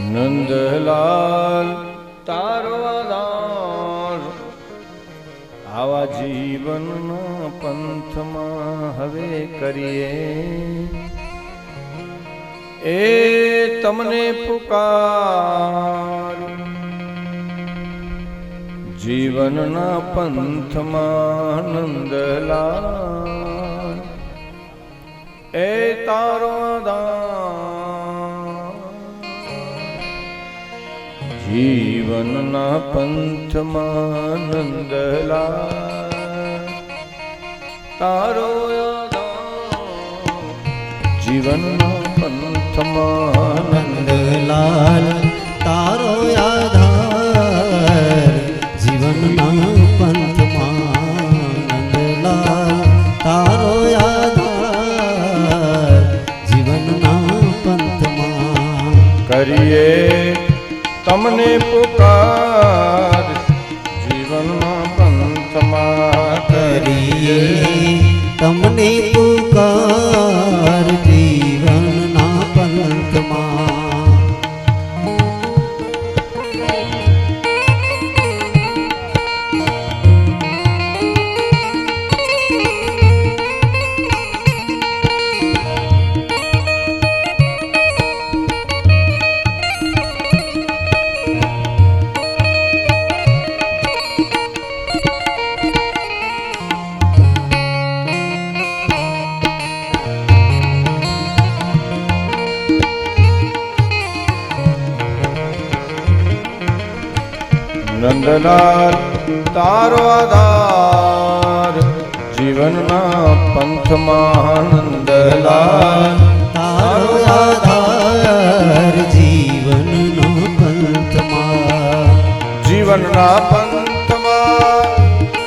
નંદલાલ તારો આધાર આવા જીવનના પંથમાં હવે કરીએ એ તમને પુકાર જીવનના પંથમાં નંદલાલ એ તારો આધાર જીવનના પંથમાં નંદલાલ તારો આધાર જીવનના પંથમાં નંદલાલ તારો આધાર જીવનના પંથમાં નંદલાલ તારો આધાર જીવનના પંથમાં કરીએ તમને પુકાર જીવનના પંથમાં કરીએ તમને પુકાર જીવનના પંથમાં નંદલાલ તારો આધાર જીવનના પંથમાં નંદલાલ તારો આધાર જીવનના પંથમાં જીવનના પંથમાં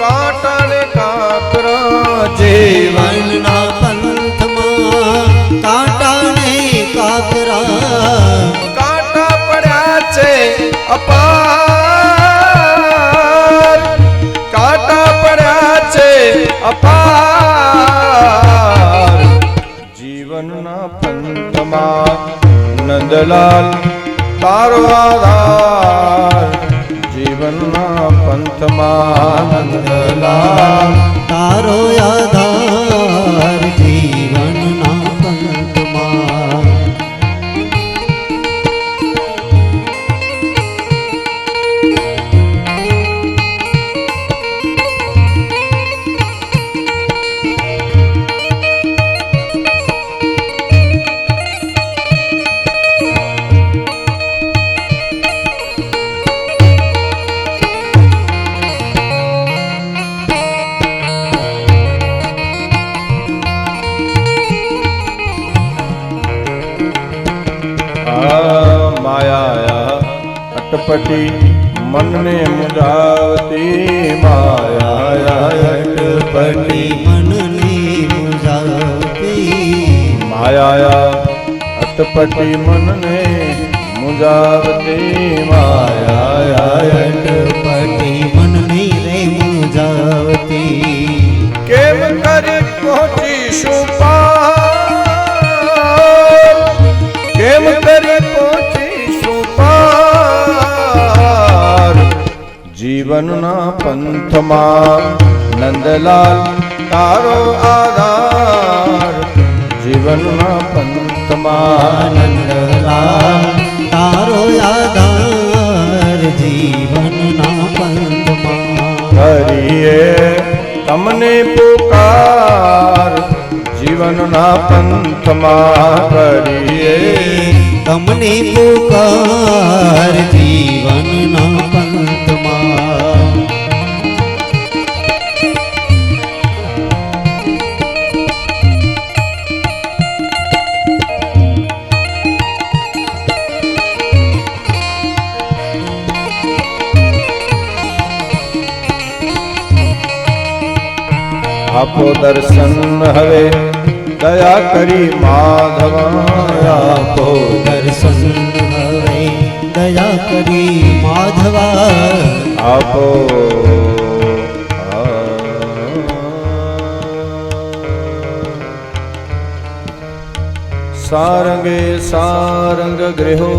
કાંટાને કાકરા જીવનના પંથમાં કાંટાને કાકરા કાંટા પડ્યા છે અપાર અપાર જીવનના પંથમાં નંદલાલ તારો આધાર જીવનના પંથમાં નંદલાલ તારો આધાર જીવનના પંથમાં અટપટી મનને મુજાવતી માયા અટપટી મનને મુજાવતી માયા અટપટી મનને મુજાવતી માયા અટપટી મનને રે મુજાવતી કેમ કરી પહોંચીશું પાર કેમ કરી પહોંચીશું પાર જીવનના પંથમાં નંદલાલ તારો આધાર જીવનના પંથમાં નંદલાલ તારો આધાર જીવનના પંથમાં કરીએ તમને પુકાર જીવનના પંથમાં કરીએ તમને પુકાર જીવનના પંથમાં આપો દર્શન હવે દયા કરી માધવા આપો દર્શન હવે દયા કરી માધવા આપો સારંગે સારંગ ગૃહો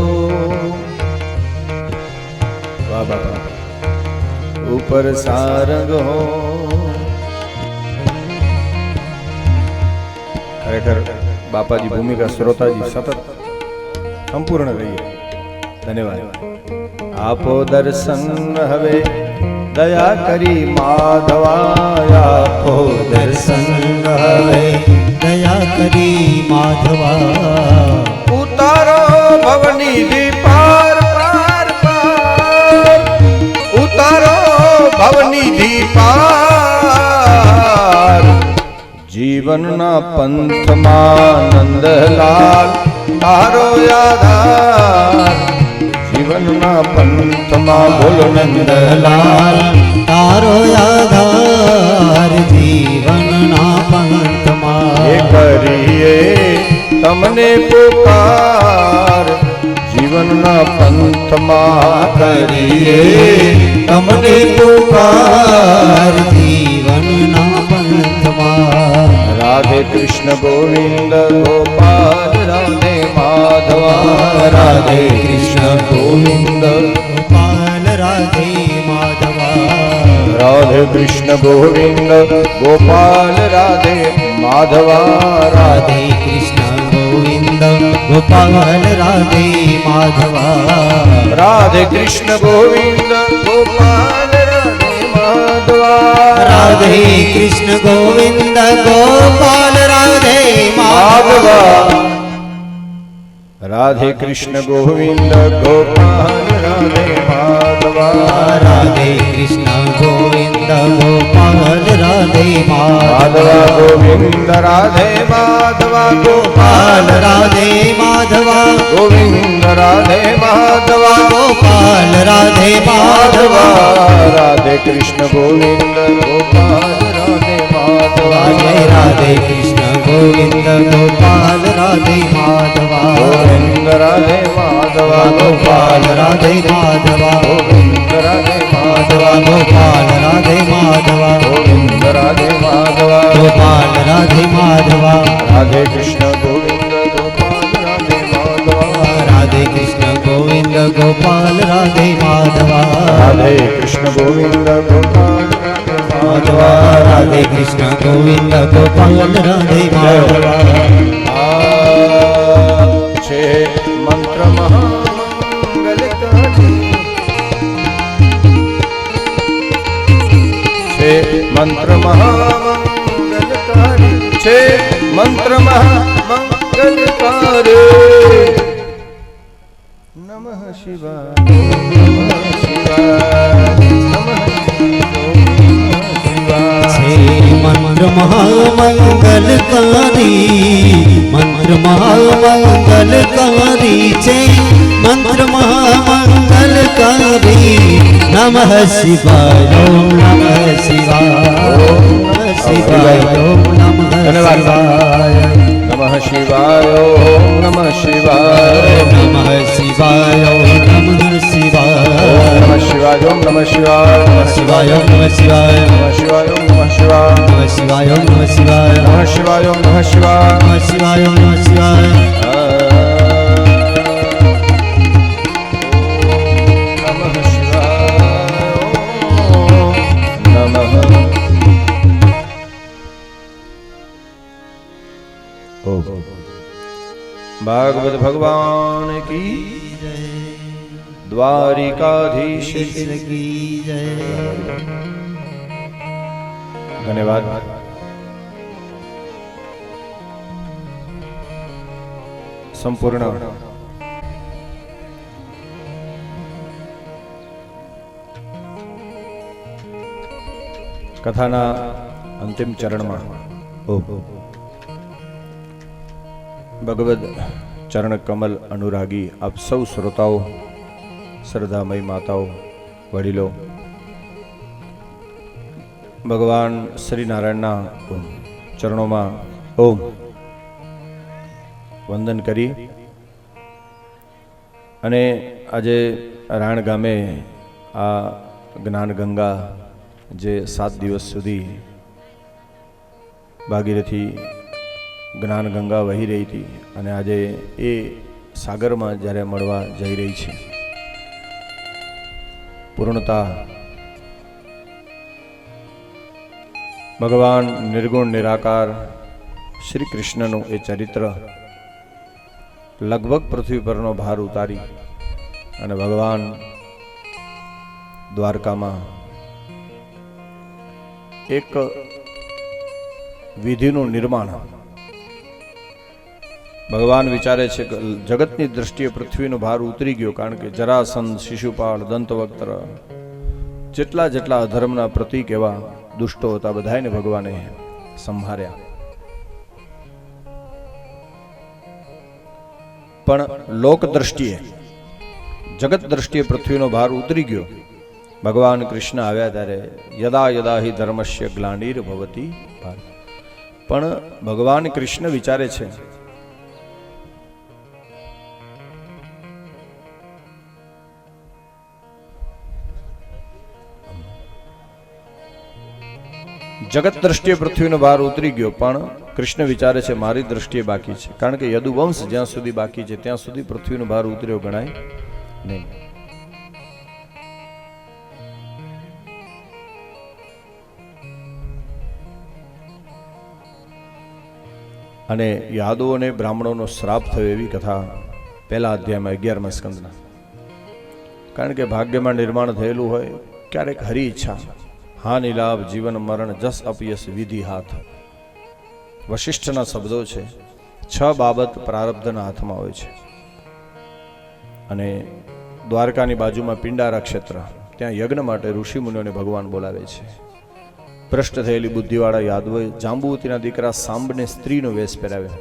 વાહ બાપા ઉપર સારંગ હો. ખરેખર બાપાજી ભૂમિકા શ્રોતાજી સતત સંપૂર્ણ રહીએ. ધન્યવાદ. આપો દર્શન હવે દયા કરી માધવા. આપો દર્શન હવે દયા કરી માધવા. ઉતારો ભવનિધિ પાર પાર પાર. ઉતારો ભવનિધિ પાર. જીવનના પંથમાં નંદલાલ તારો આધાર. જીવનના પંથમાં બોલો નંદલાલ તારો આધાર. જીવનના પંથમાં એ કરીએ તમને પુકાર. જીવનના પંથમાં કરીએ તમને પુકાર. જીવનના પંથમાં રાધે કૃષ્ણ ગોવિંદ ગોપાલ રાધે માધવા. રાધે કૃષ્ણ ગોવિંદ ગોપાલ રાધે માધવા. રાધે કૃષ્ણ ગોવિંદ ગોપાલ રાધે માધવા. રાધે કૃષ્ણ ગોવિંદ ગોપાલ રાધે માધવા. રાધે કૃષ્ણ ગોવિંદ ગોપાલ રાધે માધવા. રાધે કૃષ્ણ ગોવિંદ ગોપાલ રાધે માધવા. રાધે કૃષ્ણ ગોવિંદ ગોપાલ રાધે માધવા. રાધે કૃષ્ણ ગોવિંદ ગોપાલ રાધે માધવા ગોવિંદ રાધે માધવા ગોપાલ ગોપાલ રાધે માધવા. ગોવિંદ રાધે માધવા ગોપાલ રાધે માધવા. રાધે કૃષ્ણ ગોવિંદ ગોપાલ રાધે માધવા. રાધે કૃષ્ણ ગોવિંદ ગોપાલ રાધે માધવા. ગોવિંદ રાધે માધવા ગોપાલ રાધે માધવા. ગોવિંદ રાધે માધવા ગોપાલ રાધે માધવા. ગોવિંદ રાધે માધવા. ગોપાલ રાધે માધવા. રાધે કૃષ્ણ ગોવિંદ ગોપાલ રાધે માધવા. રાધે કૃષ્ણ ગોવિંદ ગોપાલ રાધે માધવા. રાધે કૃષ્ણ ગોવિંદ ગોપાલ રાધે માધવા. રાધે કૃષ્ણ ગોવિંદ ગોપાલ રાધે માધવા. આ છે મંત્ર મહામંગલકારી. છે મંત્ર મહામંગલકારી. છે મંત્ર મહામંગલકારી. નમઃ શિવાય નમઃ શિવાય નમઃ શિવાય. છે મંત્ર મહામંગલકારી. મંત્ર મહામંગલકારી છે. મંત્ર મહામંગલકારી. નમઃ શિવાય ઓમ નમઃ શિવાય. ઓમ નમઃ શિવાય ઓમ નમઃ શિવાય. નમઃ શિવાય ઓમ નમઃ શિવાય. નમઃ શિવાય ઓમ નમઃ શિવાય. નમઃ શિવાય ઓમ નમઃ શિવાય. શિવાય ઓમ નમઃ શિવાય. નમઃ શિવાય ઓમ નમઃ શિવાય. નમઃ શિવાય ઓમ નમઃ શિવાય. નમઃ શિવાય ઓમ નમઃ શિવાય. નમઃ શિવાય ઓમ નમઃ શિવાય. નમઃ શિવાય ઓમ નમઃ. ભાગવત ભગવાન કી દ્વારિકાધીશ કી જય. ધન્યવાદ. સંપૂર્ણ કથાના અંતિમ ચરણમાં ભગવદ ચરણ કમલ અનુરાગી આપ સૌ શ્રોતાઓ, શ્રદ્ધામય માતાઓ, વડીલો, ભગવાન શ્રી નારાયણના ચરણોમાં ઓમ વંદન કરી અને આજે રાણ ગામે આ જ્ઞાન ગંગા જે 7 દિવસ સુધી ભાગીરથી જ્ઞાન ગંગા વહી રહી હતી અને આજે એ સાગરમાં જ્યારે મળવા જઈ રહી છે પૂર્ણતા ભગવાન નિર્ગુણ નિરાકાર શ્રી કૃષ્ણનું એ ચરિત્ર લગભગ પૃથ્વી પરનો ભાર ઉતારી અને ભગવાન દ્વારકામાં એક વિધિનું નિર્માણ. ભગવાન વિચારે છે કે જગતની દ્રષ્ટિએ પૃથ્વીનો ભાર ઉતરી ગયો, કારણ કે જરાસંધ, શિશુપાળ, દંતવક્ત્ર જેટલા જેટલા અધર્મના પ્રતીક એવા દુષ્ટો હતા બધાને ભગવાને સંહાર્યા. પણ લોક દ્રષ્ટિએ, જગત દ્રષ્ટિએ પૃથ્વીનો ભાર ઉતરી ગયો. ભગવાન કૃષ્ણ આવ્યા ત્યારે યદા યદા હિ ધર્મસ્ય ગ્લાનિર ભવતી ભારત. પણ ભગવાન કૃષ્ણ વિચારે છે જગત દ્રષ્ટિએ પૃથ્વીનો ભાર ઉતરી ગયો, પણ કૃષ્ણ વિચારે છે મારી દ્રષ્ટિએ બાકી છે, કારણ કે યદુવંશ જ્યાં સુધી બાકી છે ત્યાં સુધી પૃથ્વીનો ભાર ઉતર્યો ગણાય નહીં. અને યાદવો અને બ્રાહ્મણોનો શ્રાપ થયો એવી કથા પહેલા અધ્યાયમાં 11મા સ્કંદના. કારણ કે ભાગ્યમાં નિર્માણ થયેલું હોય, ક્યારેક હરી ઈચ્છા હાનિ લાભ જીવન મરણ જસ અપયસ વિધિ હાથ. વશિષ્ઠના શબ્દો છે, 6 બાબત પ્રારબ્ધના હાથમાં હોય છે. અને દ્વારકાની બાજુમાં પિંડારા ક્ષેત્ર, ત્યાં યજ્ઞ માટે ઋષિ મુનિઓને ભગવાન બોલાવે છે. ભ્રષ્ટ થયેલી બુદ્ધિવાળા યાદવોએ જાંબુવતીના દીકરા સાંબને સ્ત્રીનો વેશ પહેરાવ્યો.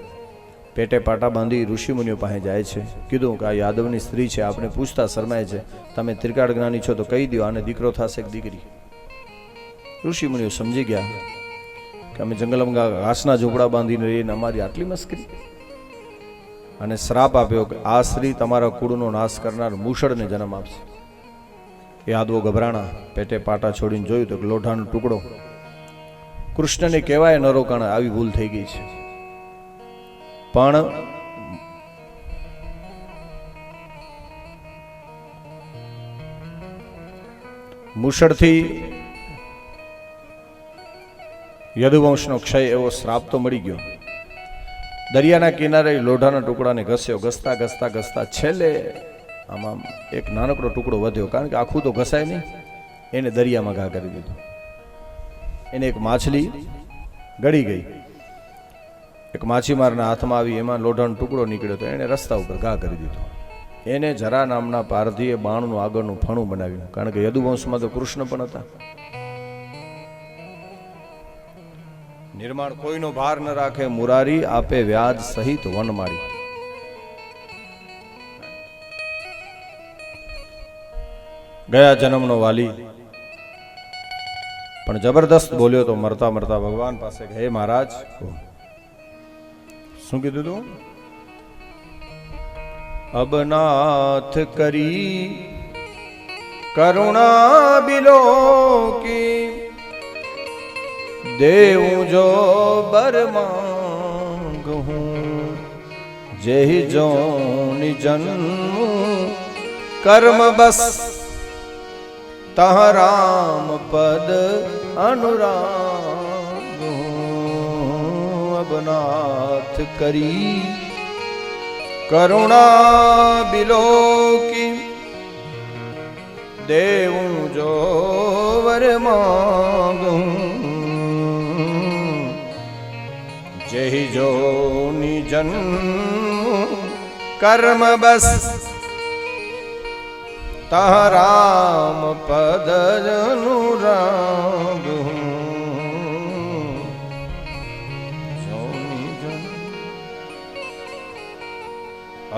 પેટે પાટા બાંધી ઋષિ મુનિઓ પાસે જાય છે. કીધું કે આ યાદવની સ્ત્રી છે, આપણે પૂછતા શરમાય છે, તમે ત્રિકાળ જ્ઞાની છો તો કહી દો, આને દીકરો થશે કે દીકરી. ઋષિ મુનિઓ સમજી ગયા કે અમે જંગલમાં ઘાસના ઝૂંપડા બાંધીને રહીને અમારી આટલી મસ્કરી. અને શ્રાપ આપ્યો કે આ સ્ત્રી તમારા કુળનો નાશ કરનાર મૂષળને જન્મ આપશે. યાદવો ગભરાણા, પેટે પાટા છોડીને જોયું તો લોઢાનો ટુકડો. કૃષ્ણને કહેવાય ન રોકાણા, આવી ભૂલ થઈ ગઈ છે. પણ મૂષળથી યદુવંશનો ક્ષય એવો શ્રાપ તો મળી ગયો. દરિયાના કિનારે લોઢાના ટુકડાને ઘસ્યો, ઘસતા ઘસતા ઘસતા છેલ્લે આમાં એક નાનકડો ટુકડો વધ્યો, કારણ કે આખું તો ઘસાય નહીં. એને દરિયામાં ઘા કરી દીધો. એને એક માછલી ગળી ગઈ, એક માછીમારના હાથમાં આવી, એમાં લોઢાનો ટુકડો નીકળ્યો તો એને રસ્તા ઉપર ઘા કરી દીધો. એને જરા નામના પારધીએ બાણનું આગળનું ફણું બનાવ્યું, કારણ કે યદુવંશમાં તો કૃષ્ણ પણ હતા. નિર્માણ કોઈનો ભાર ન રાખે, મુરારી આપે વ્યાજ સહિત વનમાળી. ગયા જન્મનો વાલી પણ જબરદસ્ત બોલ્યો તો મરતા મરતા ભગવાન પાસે, હે મહારાજ. શું કીધું તું? અબનાથ કરી કરુણા બિલો કી દેવું જો બર માંગું જેહી જોની જન્મ કર્મ બસ તહ રામ પદ અનુરાગ. અબનાથ કરી કરુણા બિલો કી દેવું જો વર માંગું જેહી જોની જન્મ કર્મ બસ તહ રામ પદ અનુરાગ.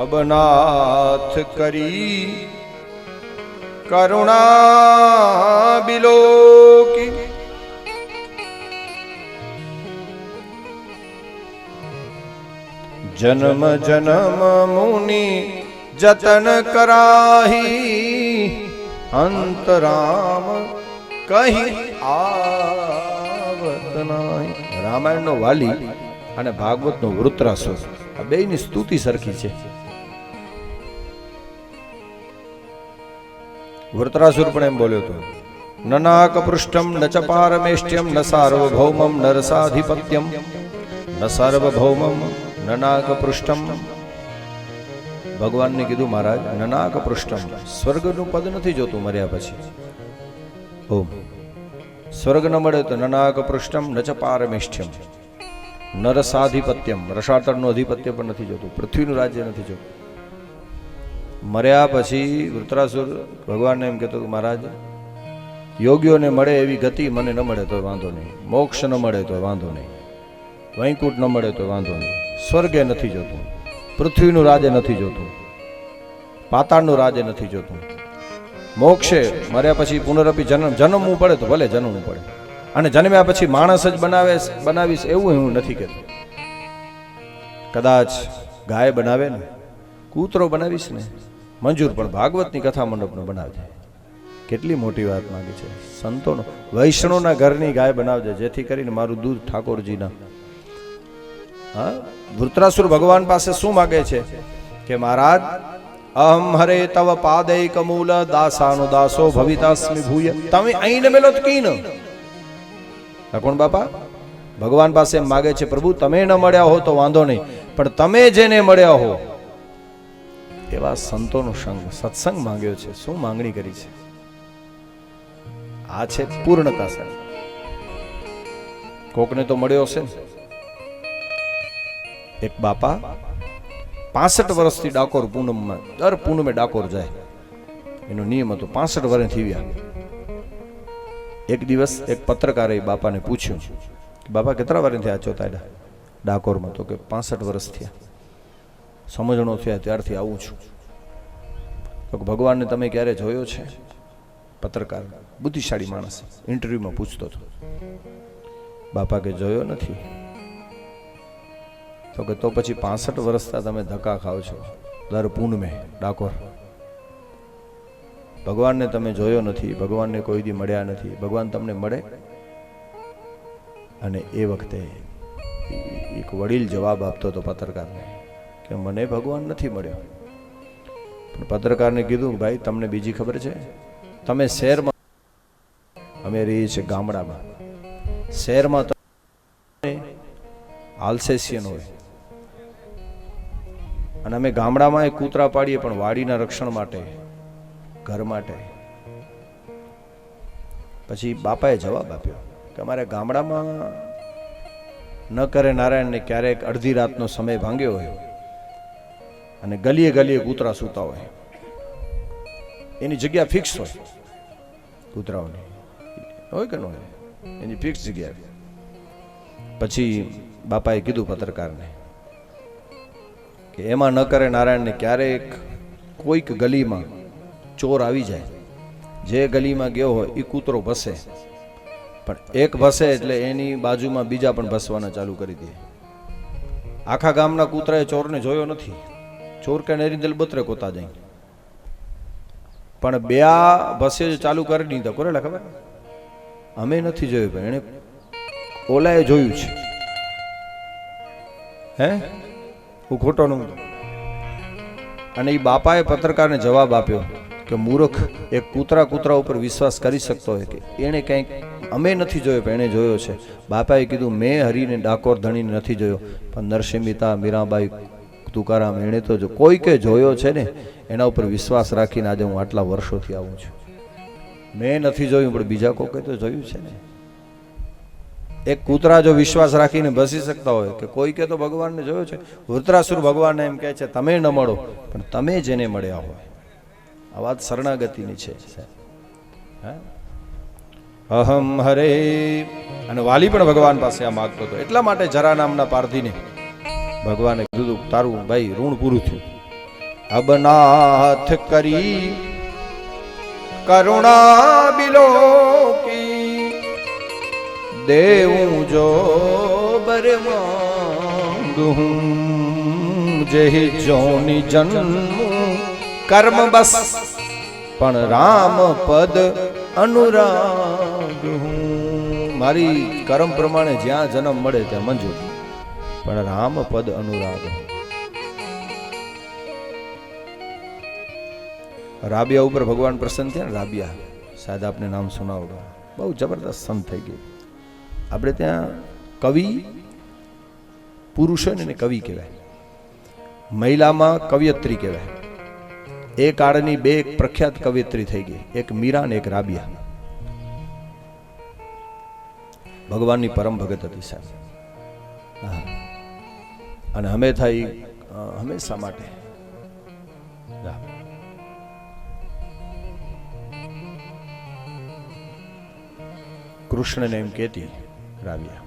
અબનાથ કરી કરુણા બિલો કી જન્મ જન્મ મુનિ જતન કરાહી અંતરામ કહી આવત નાહી. રામાયણનો વાલી અને ભાગવતનો વૃત્રાસુર, આ બેયની સ્તુતિ સરખી છે. વૃત્રાસુર પણ એમ બોલ્યો હતો, નનાક પૃષ્ઠમ ન ચ પારમેષ્ટ્યમ ન સાર્વભૌમમ ન રસાધિપત્યમ ન સાર્વભૌમમ નનાક પૃષ્ઠમ. ભગવાનને કીધું, મહારાજ નનાક પૃષ્ઠમ, સ્વર્ગનું પદ નથી જોતું મર્યા પછી. ઓમ સ્વર્ગ ન મળે તો નનાક પૃષ્ઠમ ન ચ પારમેષ્ઠ્યમ ન રસાધિપત્યમ, રસાતળનું અધિપત્ય પણ નથી જોતું, પૃથ્વીનું રાજ્ય નથી જોતું. મર્યા પછી વૃત્રાસુર ભગવાનને એમ કહેતો, મહારાજ યોગીઓને મળે એવી ગતિ મને ન મળે તો વાંધો નહીં, મોક્ષ ન મળે તો વાંધો નહીં, વૈકુંઠ ન મળે તો વાંધો નહીં, સ્વર્ગે નથી જોતું, પૃથ્વીનું રાજ્ય નથી જોતું, પાતાળનું રાજ્ય નથી જોતું, મોક્ષે મર્યા પછી પુનરપી જન્મવું પડે તો ભલે જન્મવું પડે, અને જન્મ્યા પછી માણસ જ બનાવીશ એવું હું નથી કહેતો. કદાચ ગાય બનાવે ને, કૂતરો બનાવીશ ને મંજૂર, પણ ભાગવતની કથા મંડપનો બનાવજે. કેટલી મોટી વાત માંગી છે સંતોનો. વૈષ્ણવના ઘરની ગાય બનાવજે, જેથી કરીને મારું દૂધ ઠાકોરજીના. હા, વૃત્રાસુર ભગવાન પાસે શું માગે છે કે મહારાજ અહમ હરે તવ પાદૈક મૂલ દાસાનો દાસો ભવિતાસ્મિ ભૂય. તમે અહીં મેલો કીન. કોણ બાપા ભગવાન પાસે એમ માગે છે, પ્રભુ તમે ન મળ્યા હો તો વાંધો નહીં, પણ તમે જેને મળ્યા હો એવા સંતોનો સંગ, સત્સંગ માંગ્યો છે. શું માંગણી કરી છે? આ છે પૂર્ણતા. સાહેબ કોકને તો મળ્યો હશે ને. એક બાપા 65 વર્ષથી ડાકોર પૂનમમાં, દર પૂનમે ડાકોર જાય, એનો નિયમ હતો. 65 વર્ષ થઈ ગયા. એક દિવસ એક પત્રકારે બાપાને પૂછ્યું, બાપા કેટલા વર્ષ થયા ચોતાડા ડાકોરમાં? તો કે 65 વર્ષ થયા, સમજણો થયા ત્યારથી આવું છું. તો ભગવાનને તમે ક્યારે જોયો છે? પત્રકાર બુદ્ધિશાળી માણસ ઇન્ટરવ્યુમાં પૂછતો હતો. બાપા કે જોયો નથી. તો કે તો પછી 65 વર્ષથી તમે ધક્કા ખાવ છો દર પૂનમે ડાકોર. ભગવાનને તમે જોયો નથી, ભગવાનને કોઈ દી મળ્યા નથી. ભગવાન તમને મળે. અને એ વખતે એક વડીલ જવાબ આપતો હતો પત્રકારને કે મને ભગવાન નથી મળ્યો. પણ પત્રકારને કીધું, ભાઈ તમને બીજી ખબર છે? તમે શહેરમાં, અમે રહીએ છીએ ગામડામાં, શહેરમાં આલ્સેશિયન હોય અને અમે ગામડામાં એક કૂતરા પાડીએ, પણ વાડીના રક્ષણ માટે, ઘર માટે. પછી બાપાએ જવાબ આપ્યો કે અમારે ગામડામાં ન કરે નારાયણને ક્યારેક અડધી રાતનો સમય ભાંગ્યો હોય અને ગલીએ ગલીએ કૂતરા સૂતા હોય, એની જગ્યા ફિક્સ હોય, કૂતરાઓની હોય કે ન હોય, એની ફિક્સ જગ્યા. પછી બાપાએ કીધું પત્રકારને કે એમાં ન કરે નારાયણને ક્યારેક કોઈક ગલીમાં ચોર આવી જાય, જે ગલીમાં ગયો હોય એ કૂતરો ભસે, પણ એક ભસે એટલે એની બાજુમાં બીજા પણ ભસવાના ચાલુ કરી દે. આખા ગામના કૂતરાએ ચોરને જોયો નથી. ચોર કે નેરી દિલ બતરે કોતા જાય, પણ બે ભસે ચાલુ કરી દીધા. કોરેલા ખબર? અમે નથી જોયું, પણ એને ઓલાએ જોયું છે. હે, હું ખોટો ન. અને એ બાપાએ પત્રકારને જવાબ આપ્યો કે મૂર્ખ, એક કૂતરા ઉપર વિશ્વાસ કરી શકતો હોય કે એને કંઈક અમે નથી જોયો પણ એને જોયો છે. બાપાએ કીધું મેં હરીને ડાકોર ધણીને નથી જોયો, પણ નરસિંહ મહેતા, મીરાબાઈ, તુકારામ એણે તો જો કોઈકે જોયો છે ને, એના ઉપર વિશ્વાસ રાખીને આજે હું આટલા વર્ષોથી આવું છું. મેં નથી જોયું પણ બીજા કોકે તો જોયું છે ને. એક કૂતરા જો વિશ્વાસ રાખીને બસી શકતા હોય કે કોઈકે તો ભગવાનને જોયો છે. વૃત્રાસુર ભગવાનને એમ કહે છે તમે ન મળો પણ તમે જેને મળ્યા હોય. આ વાત શરણાગતિની છે. અહમ હરે. અને વાલી પણ ભગવાન પાસે આ માગતો હતો. એટલા માટે જરા નામના પારધીને ભગવાને કીધું તારું ભાઈ ઋણ પૂરું થયું. અબનાથ કરી કરુણા બિલો કી દેવું જો બરમાંગું જેહી જોની જન્મ કર્મ બસ પણ રામ પદ અનુરાગ. મારી કર્મ પ્રમાણે જ્યાં જન્મ મળે ત્યાં મંજૂર, પણ રામ પદ અનુરાગ. રાબિયા ઉપર ભગવાન પ્રસન્ન થયા ને, રાબિયા શાયદ આપને નામ સુનાવડો, બહુ જબરદસ્ત સંત થઈ ગયું. આપણે ત્યાં કવિ પુરુષ હોય ને એને કવિ કહેવાય, મહિલામાં કવિયત્રી કહેવાય. એ કાળની બે પ્રખ્યાત કવિયત્રી થઈ ગઈ, એક મીરા ને એક રાબિયા. ભગવાનની પરમ ભગત હતી સાહેબ. અને હંમેશા માટે કૃષ્ણને એમ કહેતી રાબિયા,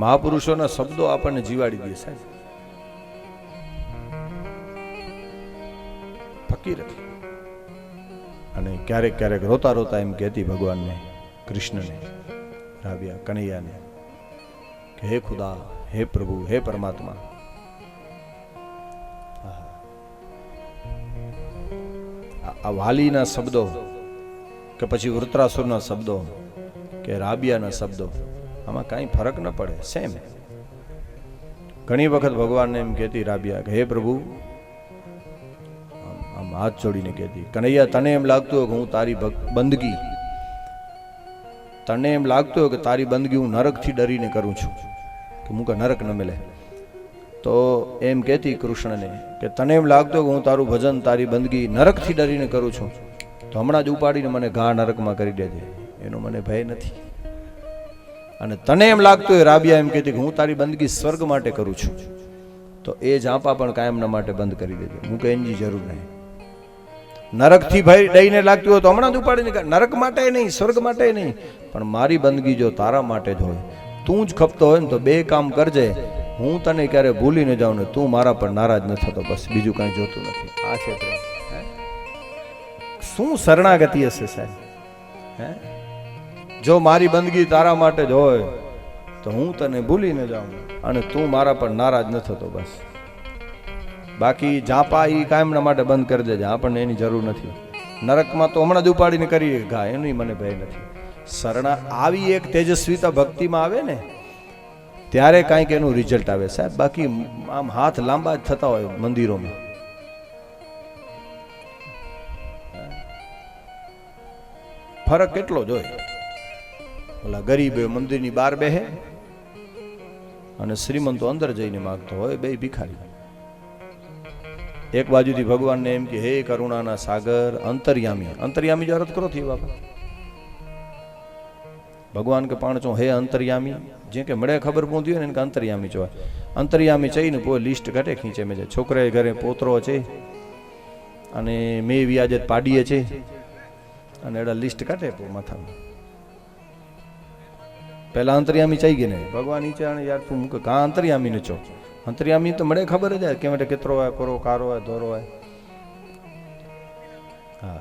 મહાપુરુષોના શબ્દો આપણને જીવાડી દે સાહેબ. ફકીર હતી અને ક્યારેક ક્યારેક રોતા રોતા એમ કહેતી ભગવાનને, કૃષ્ણને, રાબિયા કનૈયાને કે હે ખુદા, હે પ્રભુ, હે પરમાત્મા, આ વાલીના શબ્દો કે પછી વૃત્રાસુરના શબ્દો કે રાબિયાના શબ્દો, આમાં કાંઈ ફરક ન પડે, સેમ. ઘણી વખત ભગવાનને એમ કહેતી રાબિયા કે હે પ્રભુ, આમ હાથ જોડીને કહેતી, કનૈયા તને એમ લાગતું હોય કે હું તારી બંદગી, તને એમ લાગતું હોય કે તારી બંદગી હું નરકથી ડરીને કરું છું, કે હું કે નરક ન મળે, તો એમ કહેતી કૃષ્ણને કે તને એમ લાગતું કે હું તારું ભજન, તારી બંદગી નરકથી ડરીને કરું છું, તો હમણાં જ ઉપાડીને મને ઘા નરકમાં કરી દેજે, એનો મને ભય નથી. અને તને એમ લાગતું હોય, રાબિયા એમ કહેતી કે હું તારી બંદગી સ્વર્ગ માટે કરું છું, તો એ ઝાંપા પણ કાયમના માટે બંધ કરી દેજે, હું કે એની જરૂર નહીં. નરકથી ભય ડઈને લાગતું હોય તો હમણાં જ ઉપાડીને, નરક માટે નહીં, સ્વર્ગ માટે નહીં, પણ મારી બંદગી જો તારા માટે જ હોય, તું જ ખપતો હોય ને, તો બે કામ કરજે, હું તને ક્યારે ભૂલી ન જાઉં ને તું મારા પર નારાજ ન થતો, બસ બીજું કાંઈ જોતું નથી. આ છે પ્રેમ. શું શરણાગતિ હશે સાહેબ. હે, જો મારી બંદગી તારા માટે જ હોય તો હું તને ભૂલી ન જાઉં અને તું મારા પર નારાજ ન થતો, બસ. બાકી ઝાપા એ કાયમના માટે બંધ કરી દેજે, આપણને એની જરૂર નથી. નરકમાં તો હમણાં જ ઉપાડીને કરી ઘા, એની મને ભય નથી. શરણા આવી એક તેજસ્વીતા ભક્તિમાં આવે ને ત્યારે કાંઈક એનું રિઝલ્ટ આવે સાહેબ. બાકી આમ હાથ લાંબા જ થતા હોય મંદિરોમાં. ફરક કેટલો જ હોય. ઓલા ગરીબ મંદિરની બહાર બેહે અને શ્રીમંતો અંદર જઈને માગતો હોય, બે ભિખારી. એક બાજુથી ભગવાનને એમ કે હે કરુણાના સાગર, અંતર્યામી, અંતર્યામી જો અર્થ કરો થી બાપા. ભગવાન કે પાણચો હે અંતર્યામી, જે કે મળે ખબર પહોંચી હોય ને કે અંતર્યામી જોવાય. અંતર્યામી ચઈને કોઈ લિસ્ટ ઘટે ખીંચે મેં, છોકરાએ ઘરે પોતરો છે અને મેં વ્યાજે પાડીએ છે અને એડા લિસ્ટ કાઢે માથામાં. પેલા અંતર્યામી ચાઈ ગઈ ને ભગવાન નીચે યાર તું મૂકે કાં અંતર્યામી ને ચો. અંતર્યામી તો મળે ખબર જ કે માટે કેટલો હોય, કોરો કારો હોય, ધોરો હોય. હા,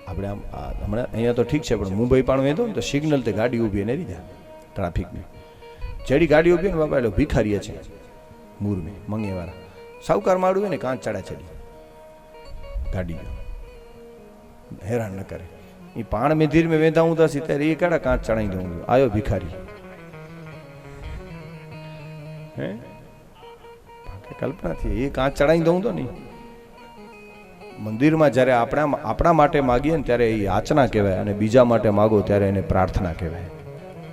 આપણે આમ હમણાં અહીંયા તો ઠીક છે, પણ મુંબઈ પણ વેતો ને તો સિગ્નલ તે ગાડી ઊભી ને રહી જાય ટ્રાફિકની. જેડી ગાડી ઊભી ને બાપા એટલે ભિખારીએ છે મૂરમી મંગેવાળા, સાવકાર માડું હોય ને કાંચ ચડા ચડી ગાડી હેરાન ન કરે. એ પાણ મેં ધીર મેં વેધા હું થશે ત્યારે એ કાઢા કાંચ ચડાવી દઉં, આવ્યો ભિખારી. હે કલ્પના થી એ કાંચ ચડાવી દઉં તો નહીં. મંદિરમાં જ્યારે આપણા માટે માગીએ ને ત્યારે એ યાચના કહેવાય અને બીજા માટે માગો ત્યારે એને પ્રાર્થના કહેવાય.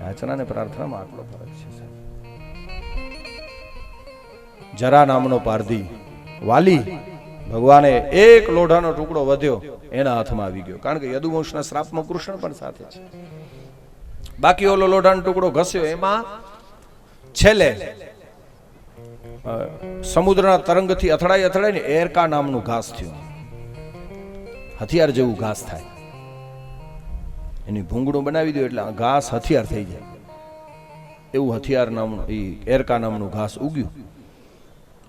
યાચના ને પ્રાર્થનામાં આટલો ફરક છે. જરા નામનો પારધી વાલી, ભગવાને એક લોઢાનો ટુકડો વધ્યો એના હાથમાં આવી ગયો, કારણ કે યદુવંશના શ્રાપમાં કૃષ્ણ પણ સાથે છે. બાકી ઓલો લોઢાનો ટુકડો ઘસ્યો, એમાં છેલ્લે સમુદ્રના તરંગથી અથડાઈ ને એરકા નામનું ઘાસ થયું. હથિયાર જેવું ઘાસ થાય, એની ભૂંગળું બનાવી દો એટલે ઘાસ હથિયાર થઈ જાય. એવું હથિયાર નામનું એ એરકા નામનું ઘાસ ઉગ્યું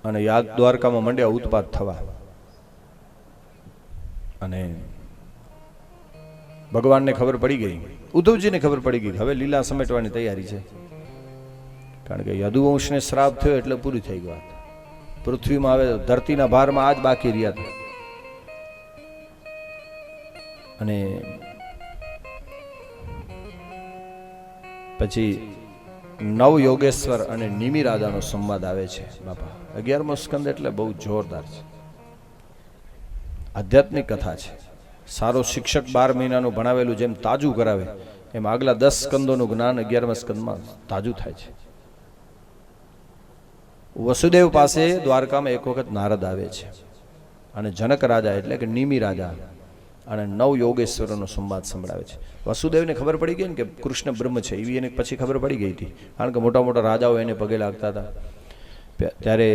અને યાદ દ્વારકામાં મંડ્યા ઉત્પાત થવા. અને ભગવાનને ખબર પડી ગઈ, ઉદ્ધવજીને ખબર પડી ગઈ, હવે લીલા સમેટવાની તૈયારી છે. કારણ કે યદુવંશને શ્રાપ થયો એટલે પૂરી થઈ ગઈ વાત. પૃથ્વીમાં હવે ધરતીના ભારમાં આજ બાકી રહ્યા હતા. અને પછી નવ યોગેશ્વર અને નિમિ રાજાનો સંવાદ આવે છે બાપા. 11મો સ્કંદ એટલે બહુ જોરદાર છે, આધ્યાત્મિક કથા છે. સારો શિક્ષક 12 મહિનાનું ભણાવેલું જેમ તાજું કરાવે એમ આગલા 10 સ્કંદોનું જ્ઞાન 11મા સ્કંદમાં તાજું થાય છે. વસુદેવ પાસે દ્વારકામાં એક વખત નારદ આવે છે અને જનક રાજા એટલે કે નિમિ રાજા અને 9 યોગેશ્વરોનો સંવાદ સંભળાવે છે. વસુદેવને ખબર પડી ગઈ ને કે કૃષ્ણ બ્રહ્મ છે, એવી એને પછી ખબર પડી ગઈ હતી, કારણ કે મોટા મોટા રાજાઓ એને પગે લાગતા હતા. ત્યારે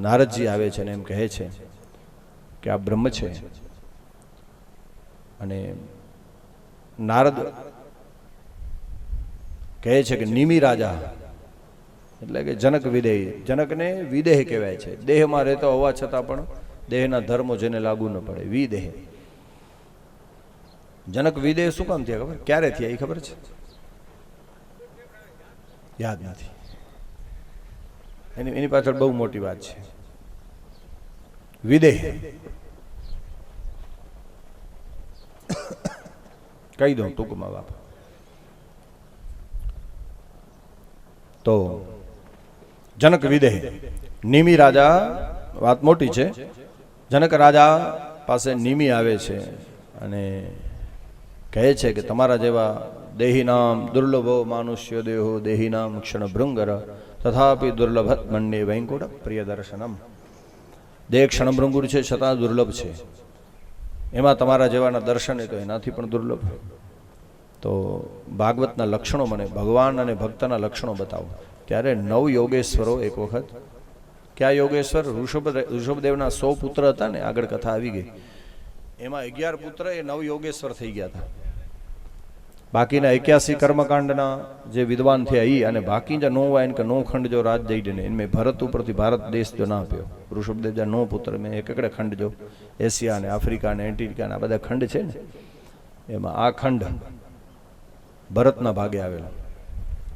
નારદજી આવે છે અને એમ કહે છે કે આ બ્રહ્મ છે. અને નારદ કહે છે કે નિમિ રાજા એટલે કે જનક વિદેહ, જનકને વિદેહ કહેવાય છે. દેહમાં રહેતો હોવા છતાં પણ દેહના ધર્મો જેને લાગુ ન પડે, વિદેહ. જનક વિદેહ શું કામ થયા ખબર? ક્યારે થયા એ ખબર છે? યાદ નથી. એની પાછળ બહુ મોટી વાત છે. વિદેહ કહી દઉં ટૂંકમાં બાપા. તો જનક વિદેહ, નિમિ રાજા, વાત મોટી છે. જનક રાજા પાસે નિમિ આવે છે અને કહે છે કે તમારા જેવા દેહી નામ દુર્લભો માનુષ્ય દેહો દેહી નામ ક્ષણ ભૃંગર તથાપિ દુર્લભત મંડે વૈકુંઠ પ્રિય દર્શનમ. દેહ ક્ષણ ભૃંગુર છે છતાં દુર્લભ છે, એમાં તમારા જેવાના દર્શન તો એનાથી પણ દુર્લભ. તો ભાગવતના લક્ષણો મને, ભગવાન અને ભક્તના લક્ષણો બતાવો. ત્યારે 9 યોગેશ્વરો એક વખત, કયા યોગેશ્વર? ઋષભદેવના 100 પુત્ર હતા ને, આગળ કથા આવી ગઈ, એમાં 11 પુત્ર એ 9 યોગેશ્વર થઈ ગયા હતા. બાકીના 81 કર્મકાંડના જે વિદ્વાન થયા એ, અને બાકી જે 9 વાયન કે 9 ખંડ જો રાજ દઈ દે એમ ભરત ઉપરથી ભારત દેશ જો ના આપ્યો. ઋષભદેવ જે 9 પુત્ર મેં એકડે ખંડ જો એશિયા ને આફ્રિકા ને એન્ટિકા ને આ બધા ખંડ છે ને, એમાં આ ખંડ ભરતના ભાગે આવેલો.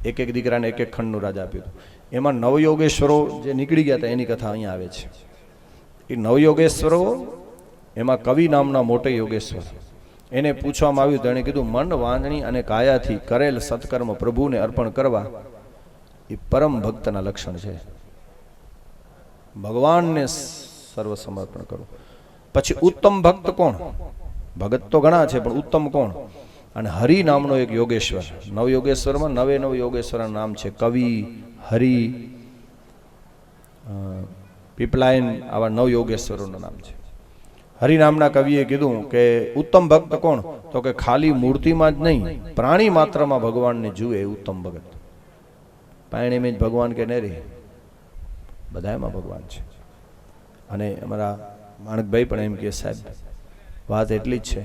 એક એક દીકરાને એક એક ખંડનું રાજ આપ્યું હતું. એમાં 9 યોગેશ્વરો જે નીકળી ગયા હતા એની કથા અહીંયા આવે છે. એ 9 યોગેશ્વરો, એમાં કવિ નામના મોટે યોગેશ્વર, એને પૂછવામાં આવ્યું તો એણે કીધું મન વાંગણી અને કાયાથી કરેલ સત્કર્મ પ્રભુને અર્પણ કરવા એ પરમ ભક્તના લક્ષણ છે. ભગવાનને સર્વ સમર્પણ કરો. પછી ઉત્તમ ભક્ત કોણ? ભગત તો ઘણા છે પણ ઉત્તમ કોણ? અને હરિ નામનો એક યોગેશ્વર. 9 યોગેશ્વરમાં 9 યોગેશ્વરના નામ છે. કવિ, હરિ, પીપલાયન, આવા 9 યોગેશ્વરોના નામ છે. હરિ નામના કવિએ કીધું કે ઉત્તમ ભક્ત કોણ? તો કે ખાલી મૂર્તિમાં જ નહીં, પ્રાણી માત્રમાં ભગવાનને જુએ એ ઉત્તમ ભગત. પાણી મેં જ ભગવાન કે નહીં રે, બધામાં ભગવાન છે. અને અમારા માણકભાઈ પણ એમ કે સાહેબ વાત એટલી જ છે,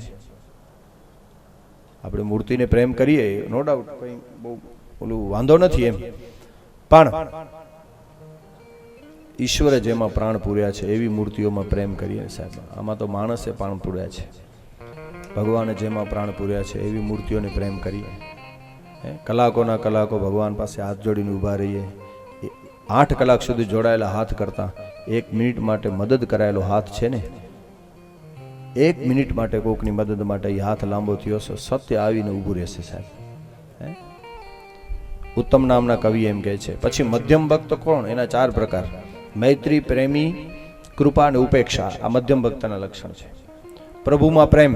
આપણે મૂર્તિને પ્રેમ કરીએ નો ડાઉટ, કંઈ બહુ ઓલું વાંધો નથી એમ, પણ ઈશ્વરે જેમાં પ્રાણ પૂર્યા છે એવી મૂર્તિઓમાં પ્રેમ કરીએ સાહેબ. આમાં તો માણસે પ્રાણ પૂર્યા છે, ભગવાને જેમાં પ્રાણ પૂર્યા છે એવી મૂર્તિઓને પ્રેમ કરીએ. કલાકોના કલાકો ભગવાન પાસે હાથ જોડીને ઊભા રહીએ. 8 કલાક સુધી જોડાયેલા હાથ કરતા 1 મિનિટ માટે મદદ કરાયેલો હાથ છે ને, 1 મિનિટ માટે કોકની મદદ માટે એ હાથ લાંબો થયો છે, સત્ય આવીને ઊભું રહેશે સાહેબ. ઉત્તમ નામના કવિ એમ કહે છે. પછી મધ્યમ ભક્ત કોણ? એના 4 પ્રકાર: મૈત્રી, પ્રેમી, કૃપા અને ઉપેક્ષા. આ મધ્યમ ભક્તના લક્ષણ છે. પ્રભુમાં પ્રેમ,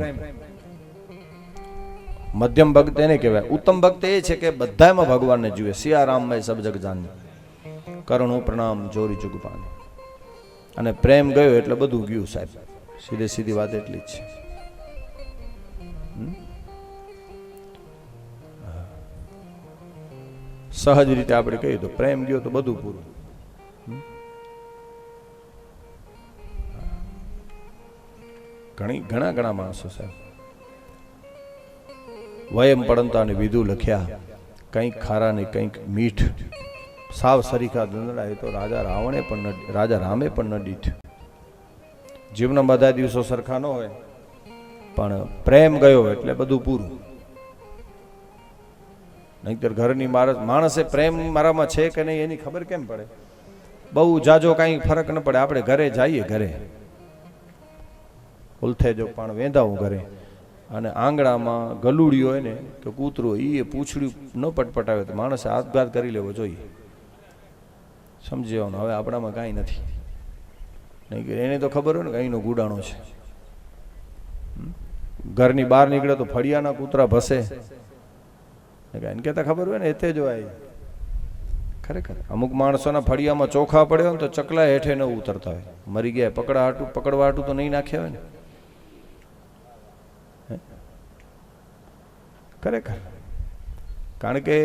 મધ્યમ ભક્ત એને કહેવાય. ઉત્તમ ભક્ત એ છે કે બધામાં ભગવાનને જુએ. સિયારામ મેં સબ જગ જાન, કરુણ પ્રણામ જોરી જુગપાન. અને પ્રેમ ગયો એટલે બધું ગયું સાહેબ. સીધે સીધી વાત એટલી જ છે. સહજ રીતે આપણે કહીએ તો પ્રેમ ગયો તો બધું પૂરું. ઘણા માણસો સાહેબ વયમ પડંતા ને વિધુ લખ્યા, કંઈક ખારા ને કંઈક મીઠ, સાવ સરીખા દંડળાય તો રાજા રામે પણ ન દીઠ. જીવના બધા દિવસો સરખા ન હોય, પણ પ્રેમ ગયો એટલે બધું પૂરું. નહીંતર ઘરની માણસે પ્રેમ મારામાં છે કે નહીં એની ખબર કેમ પડે? બહુ જાજો કાંઈ ફરક ન પડે. આપણે ઘરે જઈએ, ઘરે ઉલથે જો પણ વેંધાવું ઘરે, અને આંગણામાં ગલુડિયું હોય ને કે કૂતરું હોય એ પૂંછડ્યું ન પટપટાવે તો માણસે આપઘાત કરી લેવો જોઈએ. સમજી જવાનું. હવે આપણામાં કાંઈ નથી. નહીં કે એને તો ખબર હોય ને કે અહીંનો ગુડાણો છે. ઘરની બહાર નીકળે તો ફળિયાના કૂતરા ભસે, એને કહેતા ખબર હોય ને એ તે જોવાય. ખરેખર અમુક માણસોના ફળિયામાં ચોખા પડે હોય ને તો ચકલા હેઠે ન ઉતરતા હોય. મરી ગયા પકડવા હાટું તો નહીં નાખ્યા હોય ને. ખરેખર કારણ કે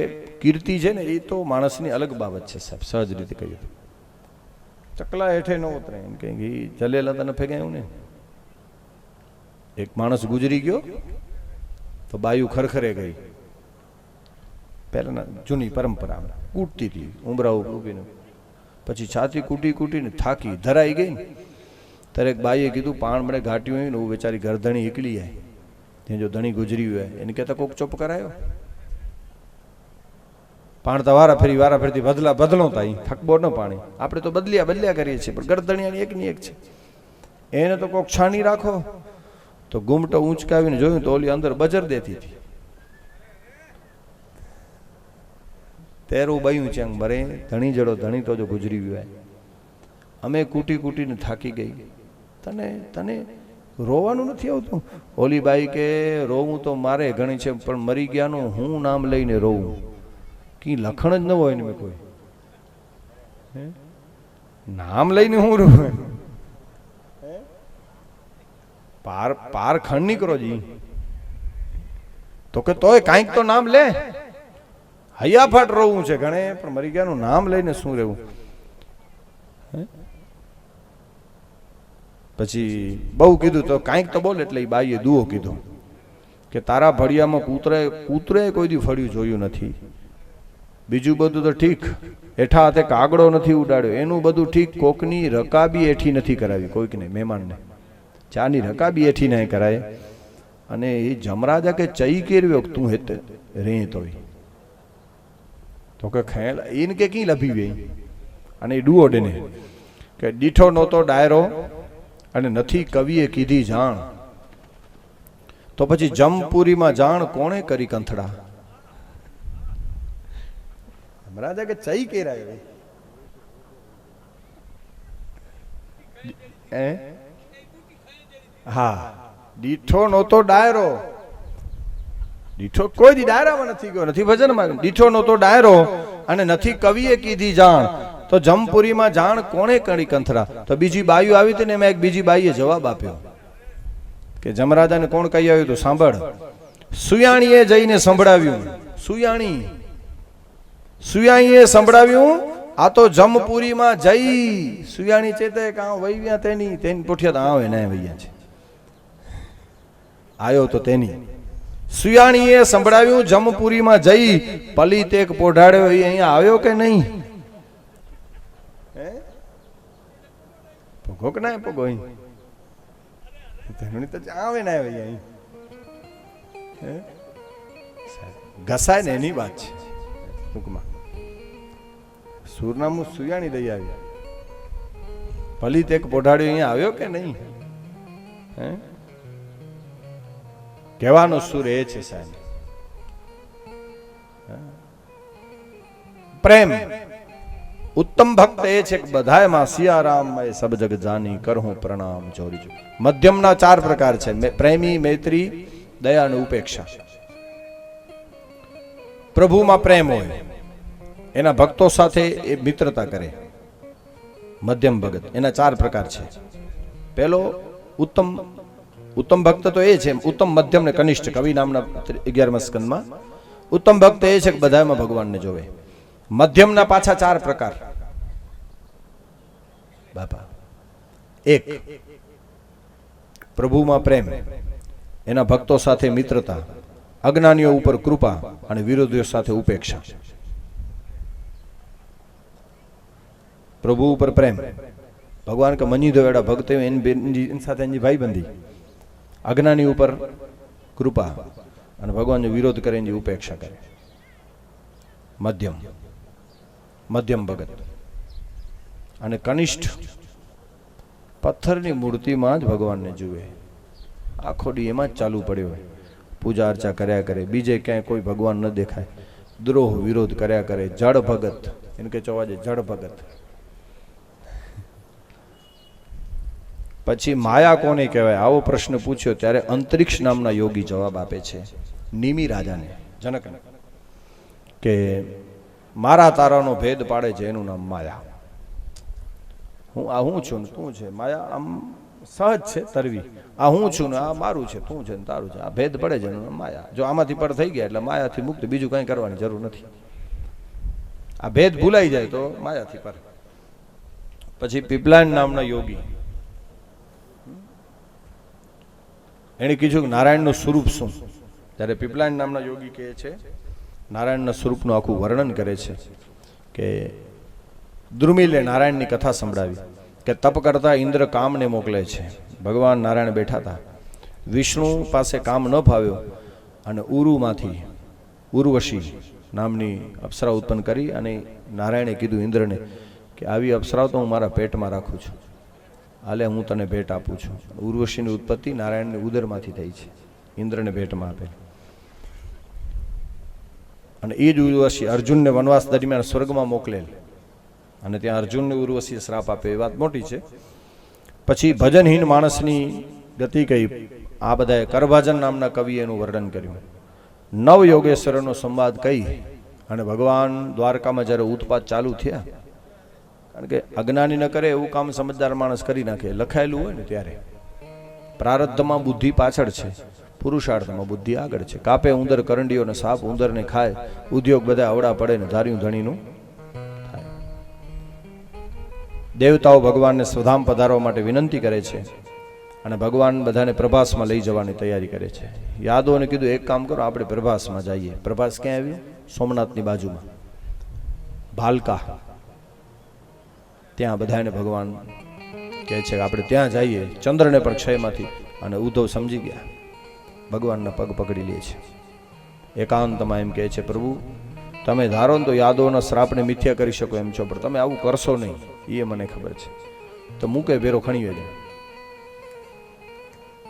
કીર્તિ છે ને એ તો માણસની અલગ બાબત છે સાહેબ. સહજ રીતે કહીએ તો ચકલા હેઠે ન ઉતરે એમ કે જલેલા તને ફેંકાયું ને. એક માણસ ગુજરી ગયો તો બાયું ખરખરે ગઈ. પહેલાના જૂની પરંપરા કૂટતી હતી ઉમરા ઉપર ઊભીને, પછી છાતી કૂટીને થાકી ધરાઈ ગઈ ને ત્યારે એક બાઈએ કીધું પાણ મને ઘાટ્યું હોય ને હું બેચારી ગરધણી એકલી જાય ત્યાં જો ધણી ગુજરી હોય એને કહેતા કોક ચોપ કરાયો. પાણ તો વારા ફેરથી બદલો થાય થકબો ન પાણી. આપણે તો બદલ્યા કરીએ છીએ પણ ગરદણિયાની એકની એક છે. એને તો કોક છાણી રાખો. તો ગુમટો ઊંચકાવીને જોયું તો ઓલી અંદર બજર દેતી હતી. તેરું બયું છે મરે ધણી જડો ધણી તો જો ગુજરી ગયો. અમે કૂટીને થાકી ગઈ. તને રોવાનું નથી આવતું? ઓલી બાઈ કે રોવું તો મારે ઘણી છે પણ મરી ગયાનું હું નામ લઈને રોવું. કી લખણ જ ન હોય ને મેં કોઈ નામ લઈને હું રોવું. પાર ખંડ નહીં કરો જી. તો કે તોય કાંઈક તો નામ લે. હૈયાફાટ રોવું છે ઘણે પણ મરી ગયાનું નામ લઈને શું રહેવું. પછી બહુ કીધું તો કાંઈક તો બોલ એટલે એ બાઈએ દુઓ કીધો કે તારા ફળિયામાં કૂતરે કોઈ દી ફળિયું જોયું નથી. બીજું બધું તો ઠીક, હેઠા હાથે કાગડો નથી ઉડાડ્યો એનું બધું ઠીક. કોકની રકાબી એઠી નથી કરાવી કોઈકને મહેમાનને. ચાની રકાબી એઠી નહીં કરાય. અને એ જમરાજા કે ચઈ કેરવ્યો તું હેત રે તો કે ખેલ એને કે કી લભી વે. અને એ ડુઓ ડેને કે દીઠો નહોતો ડાયરો અને નથી કવિએ કીધી જાણ. તો પછી જમપુરીમાં જાણ કોણે કરી કંથડા. જમરાજા કે ચઈ કેરાય હા દીઠો નહોતો ડાયરો. દીઠો કોઈ દી ડાયરામાં નથી ગયો, નથી ભજનમાં. દીઠો નહોતો ડાયરો અને નથી કવિએ કીધી જાણ. તો જમપુરીમાં જાણ કોણે કરી કંથરા. તો બીજી બાયું આવી હતી ને એમાં એક બીજી બાઈએ જવાબ આપ્યો કે જમરાજાને કોણ કહી આવ્યું? તો સાંભળ. સુયાણીએ જઈને સંભળાવ્યું. સુયાણીએ સંભળાવ્યું. આ તો જમપુરીમાં જઈ સુયાણી ચેતે કાં વૈવ્યા તેની પોઠિયા તો આવે ને વૈયા છે આયો તો તેની. સુયાણીએ સંભળાવ્યું જમપુરીમાં જઈ પલિત એક પોઢાડ્યો. એ અહીંયા આવ્યો કે નહીં? પોગો કે ના પોગો આવે ને આવે ઘસાય ને એની વાત છે ટૂંકમાં. સુરનામું સુયાણી દઈ આવી. પલિત એક પોઢાડ્યો અહીંયા આવ્યો કે નહીં? કહેવાનો સુર એ છે સાહેબ. પ્રેમ ઉત્તમ ભક્ત એ છે કે બધાયમાં સિયારામ મેં સબ જગ જાની કરહું પ્રણામ ચોરી ચૂક. મધ્યમના 4 પ્રકાર છે: પ્રેમી, મૈત્રી, દયા અને ઉપેક્ષા. પ્રભુમાં પ્રેમ હોય, એના ભક્તો સાથે એ મિત્રતા કરે. મધ્યમ ભગત એના 4 પ્રકાર છે. પહેલો ઉત્તમ ભક્ત તો એ છે ઉત્તમ, મધ્યમ ને કનિષ્ઠ. કવિ નામના 11મા સ્કંદમાં ઉત્તમ ભક્ત એ છે કે બધામાં ભગવાનને જોવે. મધ્યમના પાછા 4 પ્રકાર. બાપા 1 પ્રભુમાં પ્રેમ, એના ભક્તો સાથે મિત્રતા, અજ્ઞાનીઓ ઉપર કૃપા અને વિરોધીઓ સાથે ઉપેક્ષા. પ્રભુ ઉપર પ્રેમ. ભગવાન કે મની દો એડા ભક્ત એની સાથે એની ભાઈબંધી. અજ્ઞાની ઉપર કૃપા અને ભગવાનનો વિરોધ કરે એની ઉપેક્ષા કરે. મધ્યમ ભગત. અને કનિષ્ઠ પથ્થરની મૂર્તિમાં જ ભગવાનને જુએ. આખો દી એમાં જ ચાલુ પડ્યો હોય. પૂજા અર્ચા કર્યા કરે, બીજે ક્યાંય કોઈ ભગવાન ન દેખાય, દ્રોહ વિરોધ કર્યા કરે, જડ ભગત, એને કે ચોવાજે જડ ભગત. પછી માયા કોને કહેવાય આવો પ્રશ્ન પૂછ્યો ત્યારે અંતરિક્ષ નામના યોગી જવાબ આપે છે નિમિ રાજાને, જનકને, કે મારા તારાનો ભેદ પાડે છે એનું નામ માયા. હું છું ને તું છે. માયા આમ સહજ છે તરવી, આ હું છું ને આ મારું છે, તું છે ને તારું છે, આ ભેદ પડે છે એનું નામ માયા. જો આમાંથી પર થઈ ગયા એટલે માયાથી મુક્ત, બીજું કંઈ કરવાની જરૂર નથી. આ ભેદ ભૂલાઈ જાય તો માયાથી પર. પછી પીપલાન નામના યોગી, એને કીધું કે નારાયણનું સ્વરૂપ શું? ત્યારે પીપલાન નામના યોગી કહે છે, નારાયણના સ્વરૂપનું આખું વર્ણન કરે છે કે દ્રુમિલે નારાયણની કથા સંભળાવી કે તપ કરતા ઇન્દ્ર કામને મોકલે છે. ભગવાન નારાયણ બેઠા હતા, વિષ્ણુ પાસે કામ ન ફાવ્યો અને ઉરુમાંથી ઉર્વશી નામની અપ્સરા ઉત્પન્ન કરી અને નારાયણે કીધું ઇન્દ્રને કે આવી અપ્સરા તો હું મારા પેટમાં રાખું છું, હાલે હું તને ભેટ આપું છું. ઉર્વશીની ઉત્પત્તિ નારાયણની ઉદરમાંથી થઈ છે, ઇન્દ્રને ભેટમાં આપે. અને એ જ ઉર્વશી અર્જુનને વનવાસ દરમિયાન સ્વર્ગમાં મોકલેલ અને ત્યાં અર્જુનને ઉર્વશી શ્રાપ આપે, એ વાત મોટી છે. પછી ભજનહીન માણસની ગતિ કહી. આ બધાએ કરભાજન નામના કવિએ એનું વર્ણન કર્યું. નવ યોગેશ્વરનો સંવાદ કહી અને ભગવાન દ્વારકામાં જ્યારે ઉત્પાત ચાલુ થયા, કારણ કે અજ્ઞાની ન કરે એવું કામ સમજદાર માણસ કરી નાખે. લખાયેલું હોય ને ત્યારે પ્રારબ્ધમાં બુદ્ધિ પાછળ છે, પુરુષાર્થમાં બુદ્ધિ આગળ છે. કાપે ઉંદર કરંડીઓ ને સાપ ઉંદરને ખાય, ઉદ્યોગ બધા અવડા પડે ને ધાર્યું ધણીનું થાય. દેવતાઓ ભગવાનને સ્વધામ પધારવા માટે વિનંતી કરે છે અને ભગવાન બધાને પ્રભાસમાં લઈ જવાની તૈયારી કરે છે. યાદવોને કીધું એક કામ કરો, આપણે પ્રભાસમાં જઈએ. પ્રભાસ ક્યાં આવ્યું? સોમનાથની બાજુમાં ભાલકા. ત્યાં બધાને ભગવાન કહે છે કે આપણે ત્યાં જઈએ. ચંદ્રને પણ ક્ષયમાંથી, અને ઉદ્ધવ સમજી ગયા, ભગવાનના પગ પકડી લે છે. એકાંતમાં એમ કહે છે, પ્રભુ તમે ધારો ને તો યાદવોના શ્રાપને મિથ્યા કરી શકો એમ છો, પણ તમે આવું કરશો નહીં એ મને ખબર છે, તો મૂકે ભેરો ખણી જાય.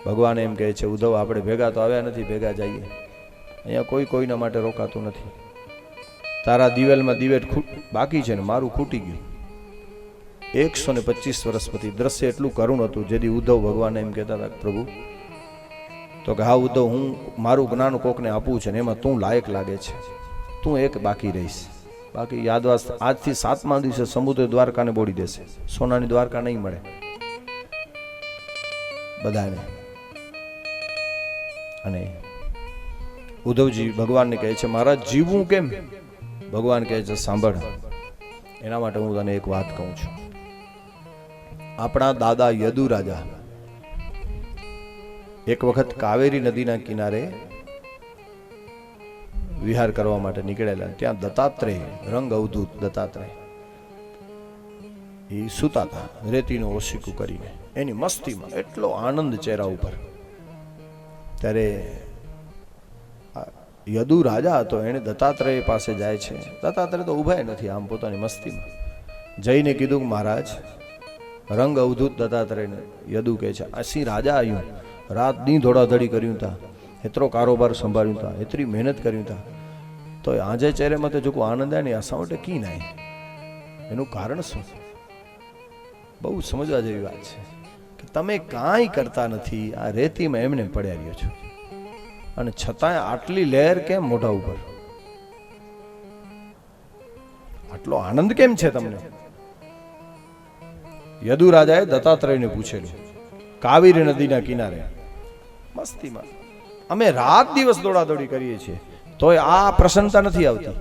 ભગવાન એમ કહે છે, ઉદ્ધવ આપણે ભેગા તો આવ્યા નથી, ભેગા જઈએ. અહીંયા કોઈ કોઈના માટે રોકાતું નથી. તારા દિવેલમાં દિવેટ બાકી છે ને મારું ખૂટી ગયું. 125 વર્ષ પછી દ્રશ્ય એટલું કરુણ હતું, જેથી ઉદ્ધવ ભગવાન એમ કહેતા હતા, પ્રભુ તો કે હા ઉદ્ધવ, હું મારું જ્ઞાન કોકને આપવું છે ને એમાં તું લાયક લાગે છે, તું એક બાકી રહીશ. બાકી યાદવાસ આજથી 7મા દિવસે સમુદ્ર દ્વારકાને બોડી દેશે, સોનાની દ્વારકા નહીં મળે બધાને. અને ઉદ્ધવજી ભગવાનને કહે છે, મહારાજ જીવવું કેમ? ભગવાન કહે છે, સાંભળ, એના માટે હું તને એક વાત કહું છું. આપણા દાદા યદુ રાજા એક વખત કાવેરી નદીના કિનારે વિહાર કરવા માટે નીકળેલા. ત્યાં દત્તાત્રેય, રંગ અવધૂત દત્તાત્રેય, એ સૂતા હતા રેતીનું ઓશીકું કરીને, એની મસ્તીમાં એટલો આનંદ ચહેરા ઉપર. ત્યારે યદુ રાજા હતો, એને દત્તાત્રેય પાસે જાય છે. દત્તાત્રેય તો ઊભા નથી, આમ પોતાની મસ્તીમાં જઈને કીધું કે મહારાજ, રંગ અવધૂત દત્તાત્રેયને યદુ કહે છે, આ સિંહ રાજા આવ્યું, રાત દી દોડાદોડી કર્યું હતા, એતરો કારોબાર સંભાળ્યું હતા, એતરી મહેનત કર્યું હતા, તો આજે ચહેરેમાં તો જો આનંદ આવે ને અસાવટે કી નાય, એનું કારણ શું? બહુ સમજવા જેવી વાત છે કે તમે કાંઈ કરતા નથી, આ રેતીમાં એમને પડ્યા રહ્યો છો, અને છતાંય આટલી લહેર કેમ મોઢા ઉપર? આટલો આનંદ કેમ છે તમને? યદુ રાજાએ દત્તાત્રેયને પૂછેલું. કાવેરી નદીના કિનારે મસ્તીમાં અમે રાત દિવસ દોડાદોડી કરીએ છીએ, તોય આ પ્રસન્નતા નથી આવતી,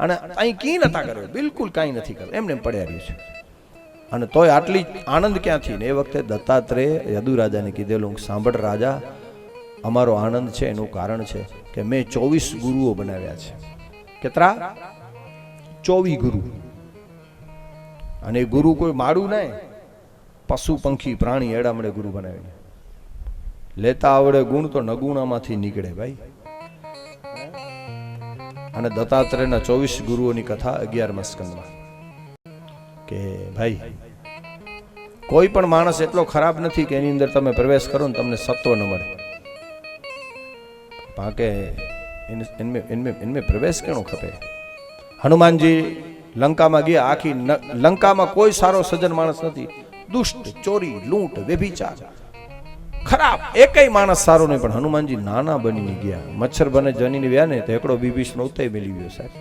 અને અહીં કી નતા કર્યો, બિલકુલ કાંઈ નથી કર્યું, એમને પડ્યા રહ્યું છે, અને તોય આટલી આનંદ ક્યાંથી? ને એ વખતે દત્તાત્રેય યદુ રાજાને કીધેલું, સાંભળ રાજા, અમારો આનંદ છે એનું કારણ છે કે મેં 24 ગુરુઓ બનાવ્યા છે. કેટલા? 24 ગુરુ. અને ગુરુ કોઈ મારું નહીં, પશુ પંખી પ્રાણી એડામડે ગુરુ બનાવીને લેતા આવડે ગુણ તો નગુણામાંથી નીકળે ભાઈ. અને દત્તાત્રેયના 24 ગુરુઓની કથા 11મા સ્કંદમાં કે ભાઈ કોઈ પણ માણસ એટલો ખરાબ નથી કે એની અંદર તમે પ્રવેશ કરો ને તમને સત્વ ન મળે. पाके इनमें प्रवेश केनो खपे। हनुमान जी लंका में गया, आखी लंका में कोई सारो सज्जन मानस नहीं, दुष्ट, चोरी, लूंट, व्यभिचार, खराब एकई मानस सारो नहीं, पण हनुमान जी नाना बनी गया। मच्छर बने जनी व्या ने तो एकड़ो विभीषण उते मिली गयो। साहेब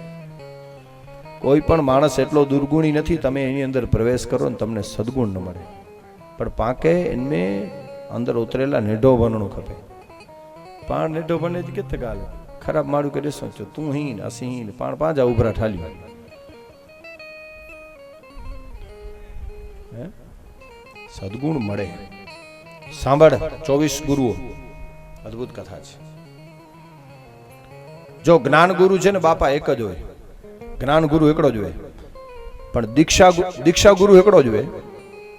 कोई पण मानस एटलो दुर्गुणी नहीं, तमे एनी अंदर प्रवेश करो ने तमने सद्गुण न मळे, पण पाके इनमें अंदर उतरेला नेडो बनणो खपे। पाण नेडो बने ज केते गाल खराब मारू करे सोचो तू हीन असीन पाण पाजा उभरा ठाली सद्गुण मळे। सांभळ 24 गुरुओ अद्भुत कथा छे। जो ज्ञान गुरु छे ने बापा एक ज होय, ज्ञान गुरु एकड़ो ज होय, पण दीक्षा गुरु एकड़ो ज होय।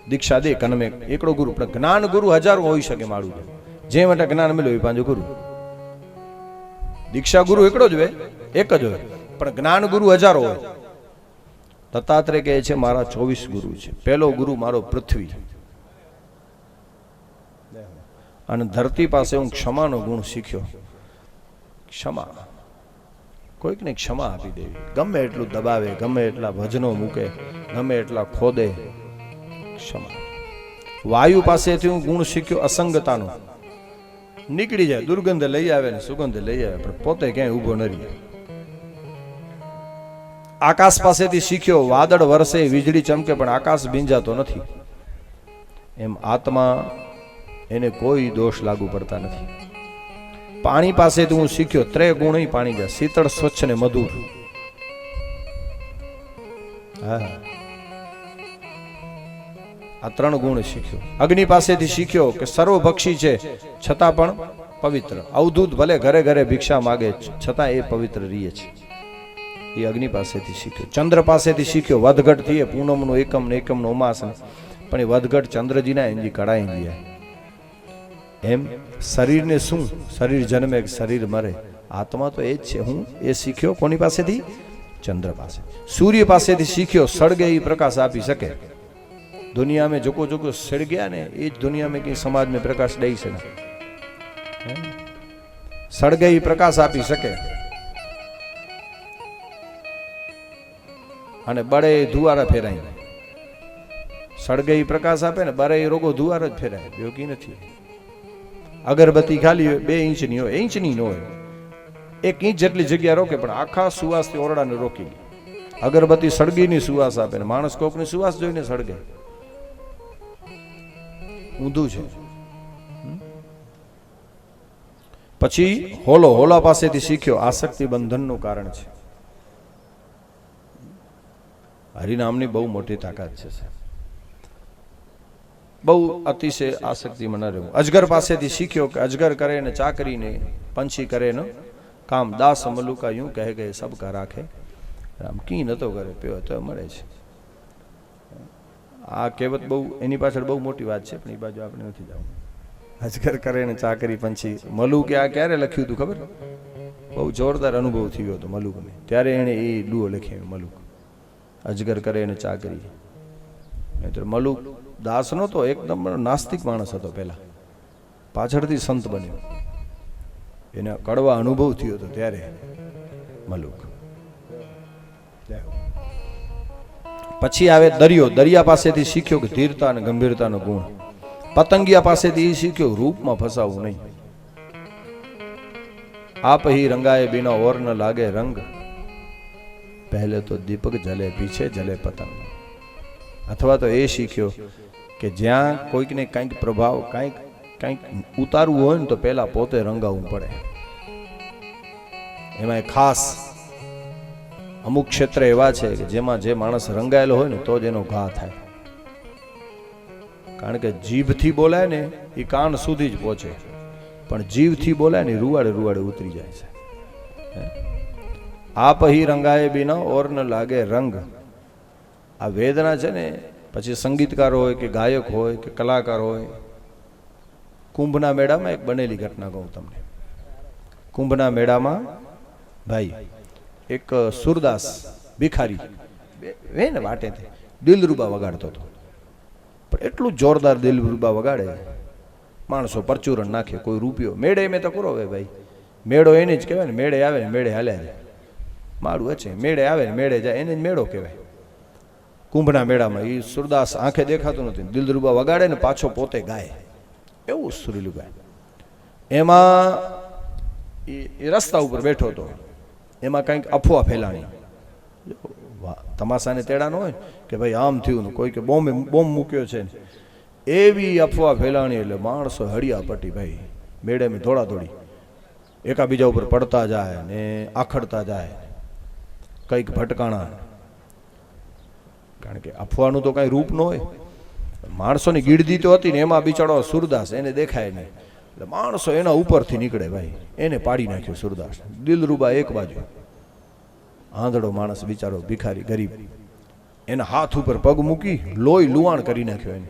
दीक्षा दे कन में एकड़ो गुरु, पण ज्ञान गुरु हजारों होई सके। माळू जे मटे ज्ञान मिल्यो ए पांजो गुरु। दीक्षा गुरु एकड़ो ज होय, एक ज होय, पण ज्ञान गुरु हजारों होय। दत्तात्रेय कहे छे मारा 24 गुरु छे। पहलो गुरु मारो पृथ्वी, અને ધરતી પાસે હું ક્ષમાનો ગુણ શીખ્યો। ક્ષમા, કોઈક ને ક્ષમા આપી દેવી, ગમે એટલું દબાવે, ગમે એટલા ભજનો મૂકે, ગમે એટલા ખોદે, ક્ષમા। વાયુ પાસેથી હું ગુણ શીખ્યો અસંગતાનો, નીકળી જાય, દુર્ગંધ લઈ આવે ને સુગંધ લઈ આવે, પણ પોતે ક્યાંય ઊભો ન રહે। આકાશ પાસેથી શીખ્યો વાદળ વરસે, વીજળી ચમકે, પણ આકાશ ભીંજાતો નથી। એમ આત્મા એને કોઈ દોષ લાગુ પડતા નથી। પાણી પાસેથી હું શીખ્યો ત્રય ગુણ પાણી જાય, શીતળ, સ્વચ્છ ને મધુર। હા, આ ત્રણ ગુણ શીખ્યો। અગ્નિ પાસેથી શીખ્યો કે સર્વભક્ષી છે છતાં પણ પવિત્ર, અવધૂત ભલે ઘરે ઘરે ભિક્ષા માગે છતાં એ પવિત્ર રહે છે, એ અગ્નિ પાસેથી શીખ્યો। ચંદ્ર પાસેથી શીખ્યો વધઘટ થઈએ, પૂનમનો એકમ ને એકમનો ઉમાસ, પણ એ વધઘટ ચંદ્રજીના એની કડાઈ ગયા। એમ શરીરને શું, શરીર જન્મે શરીર મરે, આત્મા તો એ જ છે। હું એ શીખ્યો કોની પાસેથી? ચંદ્ર પાસે। સૂર્ય પાસેથી શીખ્યો સળગે એ પ્રકાશ આપી શકે। दुनिया में जोको जोको सड़ गया ने ये दुनिया में कहीं समाज में प्रकाश दई सके, सड़ गई प्रकाश आपी सके। અને બળે ધુવારા ફેરાય, સળગે પ્રકાશ આપે ને બળે રોગો ધુવારા જ ફેરાય, યોગી નથી। અગરબત્તી ખાલી 2 ઇંચની હોય, ઇંચની ન હોય, 1 ઇંચ જેટલી જગ્યા રોકે, પણ આખા સુવાસથી ઓરડાને રોકી। અગરબત્તી સળગીની સુવાસ આપે ને માણસ કોકની સુવાસ જોઈને સળગે, ઊંધું છે। પછી હોલો, હોલા પાસેથી શીખ્યો આસક્તિ બંધનનું કારણ છે। હરિનામની બહુ મોટી તાકાત છે, બહુ અતિશય આસક્તિમાં ન રહેવું। અજગર પાસેથી શીખ્યો કે અજગર કરે ને ચાકરી ને પંછી કરે ને કામ, દાસ મલુકા यूं કહે ગયે સબકા રાખે રામ। કી નતો કરે પીવો તો મળે છે। આ કહેવત બહુ એની પાછળ બહુ મોટી વાત છે, પણ એ બાજુ આપણે નથી જવું। અજગર કરે ને ચાકરી પંછી, મલુકે આ ક્યારે લખ્યું હતું ખબર? બહુ જોરદાર અનુભવ થયો હતો મલુકને, ત્યારે એણે એ ડુઓ લખ્યો મલુક, અજગર કરે ને ચાકરી। નહીતર મલુક દાસ નહોતો, એકદમ નાસ્તિક માણસ હતો પહેલા, પાછળથી સંત બન્યો, એને કડવા અનુભવ થયો હતો ત્યારે મલુક। પછી આવે દરિયો, દરિયા પાસેથી શીખ્યો કે ધીરતા અને ગંભીરતાનો ગુણ। પતંગિયા પાસેથી એ શીખ્યો રૂપમાં ફસાવવું નહીં। आप ही रंगाए बिना और न लागे रंग, पहले तो दीपक जले पीछे जले पतंग। अथवा तो ये શીખ્યો કે જ્યાં કોઈકને કંઈક પ્રભાવ કંઈક ઉતારવું હોય ને તો પહેલા પોતે રંગાવવું પડે। એમાં ખાસ અમુક ક્ષેત્ર એવા છે કે જેમાં જે માણસ રંગાયેલો હોય ને તો જ એનો ઘા થાય, કારણ કે જીભથી બોલાય ને એ કાન સુધી જ પહોંચે, પણ જીવથી બોલાય ને રૂવાડે રૂવાડે ઉતરી જાય છે। આપ હી રંગાએ બિના ઓર ન લાગે રંગ, આ વેદના છે ને, પછી સંગીતકાર હોય કે ગાયક હોય કે કલાકાર હોય। કુંભના મેળામાં એક બનેલી ઘટના કહું તમને। કુંભના મેળામાં ભાઈ એક સુરદાસ ભિખારી વે ને વાટેથી દિલરૂબા વગાડતો હતો, પણ એટલું જોરદાર દિલરૂબા વગાડે, માણસો પરચુરણ નાખે, કોઈ રૂપિયો મેળે મેં તો કરો હવે ભાઈ, મેળો એને જ કહેવાય ને, મેળે આવે ને મેળે હાલ્યા જાય. માળું છે, મેળે આવે ને મેળે જાય, એને જ મેળો કહેવાય. કુંભના મેળામાં એ સુરદાસ આંખે દેખાતું નથી, દિલરુબા વગાડે ને પાછો પોતે ગાય, એવું સુરીલું ગાય. એમાં એ રસ્તા ઉપર બેઠો હતો, એમાં કંઈક અફવા ફેલાણી, તમાશાને તેડા ન હોય કે ભાઈ આમ થયું ને કોઈ કે બોમ્બ મૂક્યો છે, એવી અફવા ફેલાણી. એટલે માણસો હળિયા પટ્ટી ભાઈ મેળે મેં દોડા દોડી એકાબીજા ઉપર પડતા જાય ને આખડતા જાય, કંઈક ભટકાણા. કારણ કે અફવાનું તો કાંઈ રૂપ ન હોય, માણસોની ગીડદી તો હતી ને એમાં બિચારો સુરદાસ એને દેખાય નહીં, એટલે માણસો એના ઉપરથી નીકળે ભાઈ, એને પાડી નાખ્યો સુરદાસ. દિલરુબા એક બાજુ, આંધળો માણસ બિચારો ભિખારી ગરીબ, એના હાથ ઉપર પગ મૂકી લોહી લુવાણ કરી નાખ્યો એને.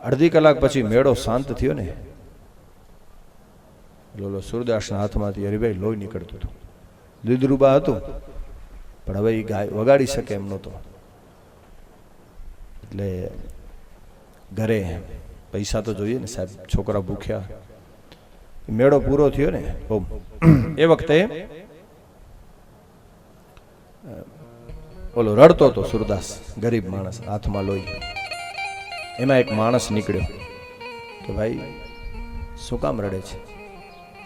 અડધી કલાક પછી મેળો શાંત થયો ને, લોલો સુરદાસના હાથમાંથી હરિભાઈ લોહી નીકળતું હતું. દિલરુબા હતું પણ હવે એ ગાય વગાડી શકે એમ નહોતો, એટલે ઘરે પૈસા તો જોઈએ ને સાહેબ, છોકરા ભૂખ્યા. મેળો પૂરો થયો ને, એ વખતે ઓલો રડતો હતો સુરદાસ, ગરીબ માણસ, હાથમાં લોહી. એમાં એક માણસ નીકળ્યો કે ભાઈ શું કામ રડે છે?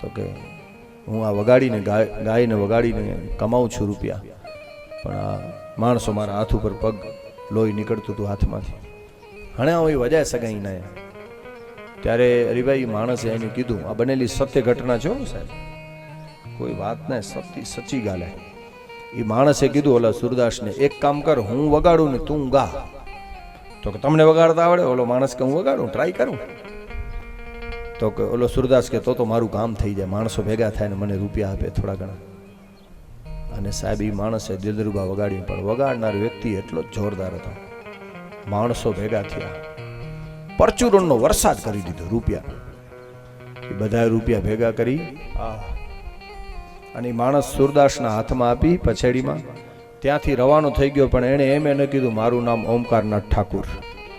તો કે હું આ વગાડીને ગાયને વગાડીને કમાઉં છું રૂપિયા, પણ આ માણસો મારા હાથ ઉપર પગ લોહી નીકળતું હતું હાથમાંથી, હણે હું એ વજાય સગાઈ ના. ત્યારે હરિભાઈ માણસે એને કીધું, આ બનેલી સત્ય ઘટના છે સાહેબ, કોઈ વાત ને સચ્ચી ગાલે. એ માણસે કીધું ઓલા સુરદાસને, એક કામ કર, હું વગાડું ને તું ગા. તો કે તમને વગાડતા આવડે? ઓલો માણસ કે હું વગાડું, ટ્રાય કરું. તો કે ઓલો સુરદાસ કે તો મારું કામ થઈ જાય, માણસો ભેગા થાય ને મને રૂપિયા આપે થોડા ઘણા. અને સાહેબ એ માણસે દિલરુબા વગાડ્યું, પણ વગાડનાર વ્યક્તિ એટલો જ જોરદાર હતો. માણસો ભેગા થયા, પરચુરણનો વરસાદ કરી દીધો રૂપિયા. એ બધા રૂપિયા ભેગા કરી અને માણસ સુરદાસના હાથમાં આપી પછેડીમાં, ત્યાંથી રવાનો થઈ ગયો. પણ એણે એમ એને કીધું, મારું નામ ઓમકારનાથ ઠાકુર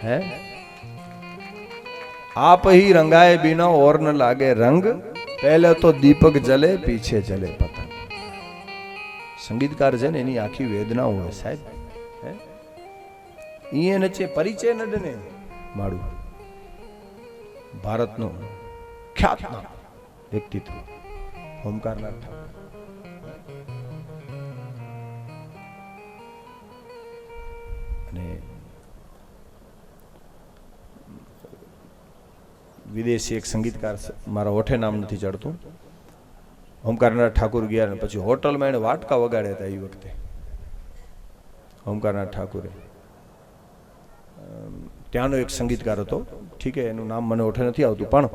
હે, આપ ही रंगाए बिना और न लागे रंग, पहले तो दीपक जले पीछे जले पतंग. સંગીતકાર છે ને એની આખી વેદના હોય સાહેબ, એને છે પરિચય ન દે ને. મારું ભારતનો ખ્યાતનામ વ્યક્તિત્વ ઓમકારનાથ ઠાકુર. અને વિદેશી એક સંગીતકાર, મારા ઓઠે નામ નથી ચડતું, ઓમકારનાથ ઠાકુર ગયા ને પછી હોટલમાં એને વાટકા વગાડ્યા હતા. એ વખતે ઓમકારનાથ ઠાકુરે, ત્યાંનો એક સંગીતકાર હતો, ઠીક છે એનું નામ મને ઓઠે નથી આવતું, પણ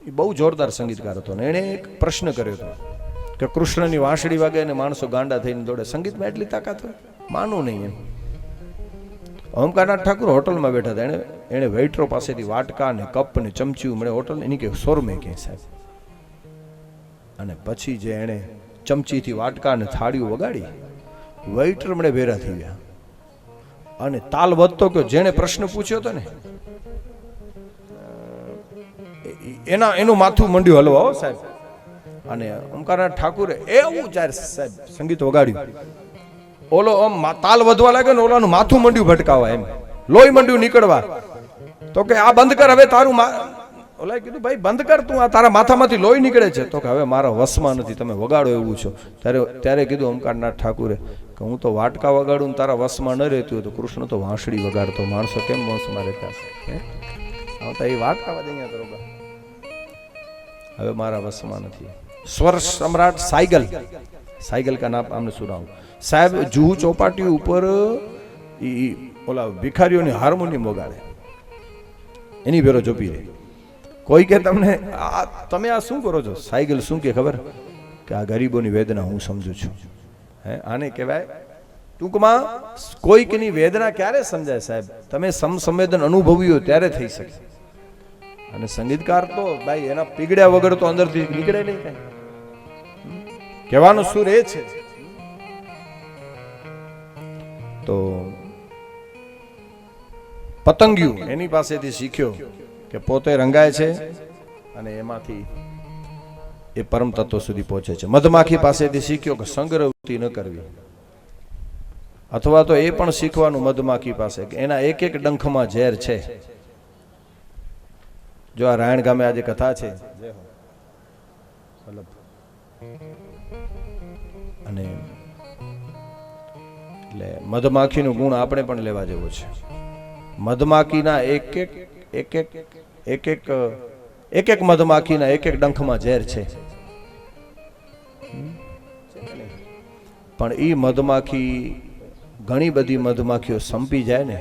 એ બહુ જોરદાર સંગીતકાર હતો. ને એણે એક પ્રશ્ન કર્યો હતો કે કૃષ્ણની વાંસળી વાગે અને માણસો ગાંડા થઈને દોડે, સંગીતમાં એટલી તાકાત હોય? માનું નહીં એમ. ઓમકારનાથ ઠાકુર હોટલમાં બેઠા હતા, એણે વેઇટરો પાસેથી વાટકા ને કપ ને ચમચીયું મળે હોટલ એની કે સોરમે કે સાહેબ. અને પછી જે એણે ચમચીથી વાટકા ને થાળીઓ વગાડી, વેઇટર મળે ભેરા થઈ ગયા અને તાલ વધતો ગયો. જેણે પ્રશ્ન પૂછ્યો હતો ને એનું માથું મંડ્યું હલવા હો સાહેબ. અને ઓમકારનાથ ઠાકુરે એવું જ્યારે સાહેબ સંગીત વગાડ્યું, ઓલો આમ તાલ વધવા લાગ્યો ને ઓલાનું માથું મંડ્યું ભટકાવા, એમ લોહી મંડ્યું નીકળવા. તો કે આ બંધ કર હવે, તારું ઓલા કીધું ભાઈ બંધ કર તું, આ તારા માથામાંથી લોહી નીકળે છે. તો કે હવે મારા વશમાં નથી, તમે વગાડો એવું છો. ત્યારે કીધું ઓમકારનાથ ઠાકુરે કે હું તો વાટકા વગાડું ને તારા વશમાં ન રહેતું હોય તો કૃષ્ણ તો વાંસળી વગાડતો, માણસો કેમ વશમાં રહેતા છે? આવતા એ વાટકા વાગે અહીંયા બરોબર, હવે મારા વશમાં નથી. સ્વર સમ્રાટ સાइगल का नाम आपने सुना हो साहब, जूहू चौपाटी ऊपर ओला भिखारीओनी हार्मोनियम वगाड़े, एनी भेरो जोपी रे. कोई के तमने તમે આ શું કરો છો? સાइगल શું કે ખબર કે આ ગરીબોની વેદના હું સમજુ છું. હે, આને કહેવાય ટૂંકમાં કોઈકની વેદના ક્યારે સમજાય સાહેબ? તમે સમસંવેદન અનુભવ્યો ત્યારે થઈ શકે. અને સંગીતકાર તો ભાઈ એના પીગડ્યા વગર તો અંદરથી નીકળે નહીં કઈ. કહેવાનો સુર એ છે. તો પતંગિયું એની પાસેથી શીખ્યો કે પોતે રંગાય છે અને એમાંથી એ પરમ તત્વ સુધી પહોંચે છે. મધમાખી પાસેથી શીખ્યો કે સંગ્રહવૃત્તિ ન કરવી, અથવા તો એ પણ શીખવાનું મધમાખી પાસે કે એના એક એક ડંખમાં ઝેર છે. જો આ રાયણ ગામે આજે કથા છે અને એટલે મધમાખીનું ગુણ આપણે પણ લેવા જેવો છે. મધમાખીના એક એક મધમાખીના એક એક ડંખમાં ઝેર છે, પણ એ મધમાખી ઘણી બધી મધમાખીઓ સંપી જાય ને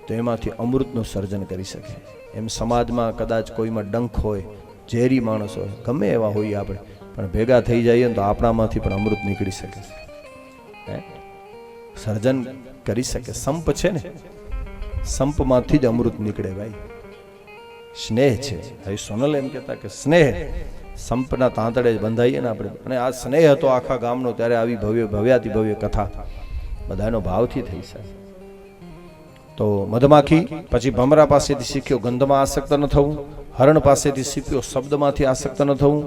તો એમાંથી અમૃતનું સર્જન કરી શકે. એમ સમાજમાં કદાચ કોઈમાં ડંખ હોય, ઝેરી માણસ હોય, ગમે એવા હોઈએ આપણે, પણ ભેગા થઈ જઈએ ને તો આપણામાંથી પણ અમૃત નીકળી શકે છે, સર્જન કરી શકે. સંપ છે ને, સંપમાંથી જ અમૃત નીકળે ભાઈ. સ્નેહ છે. હવે સોનલ એમ કહેતા કે સ્નેહ સંપના તાંતડે જ બંધાઈએ ને આપણે, અને આ સ્નેહ હતો આખા ગામનો, ત્યારે આવી ભવ્યાતિ ભવ્ય કથા બધાનો ભાવથી થઈ શકે. તો મધમાખી પછી ભમરા પાસેથી શીખ્યો ગંધમાં આસક્ત ન થવું, હરણ પાસેથી શીખ્યો શબ્દમાંથી આસક્ત ન થવું,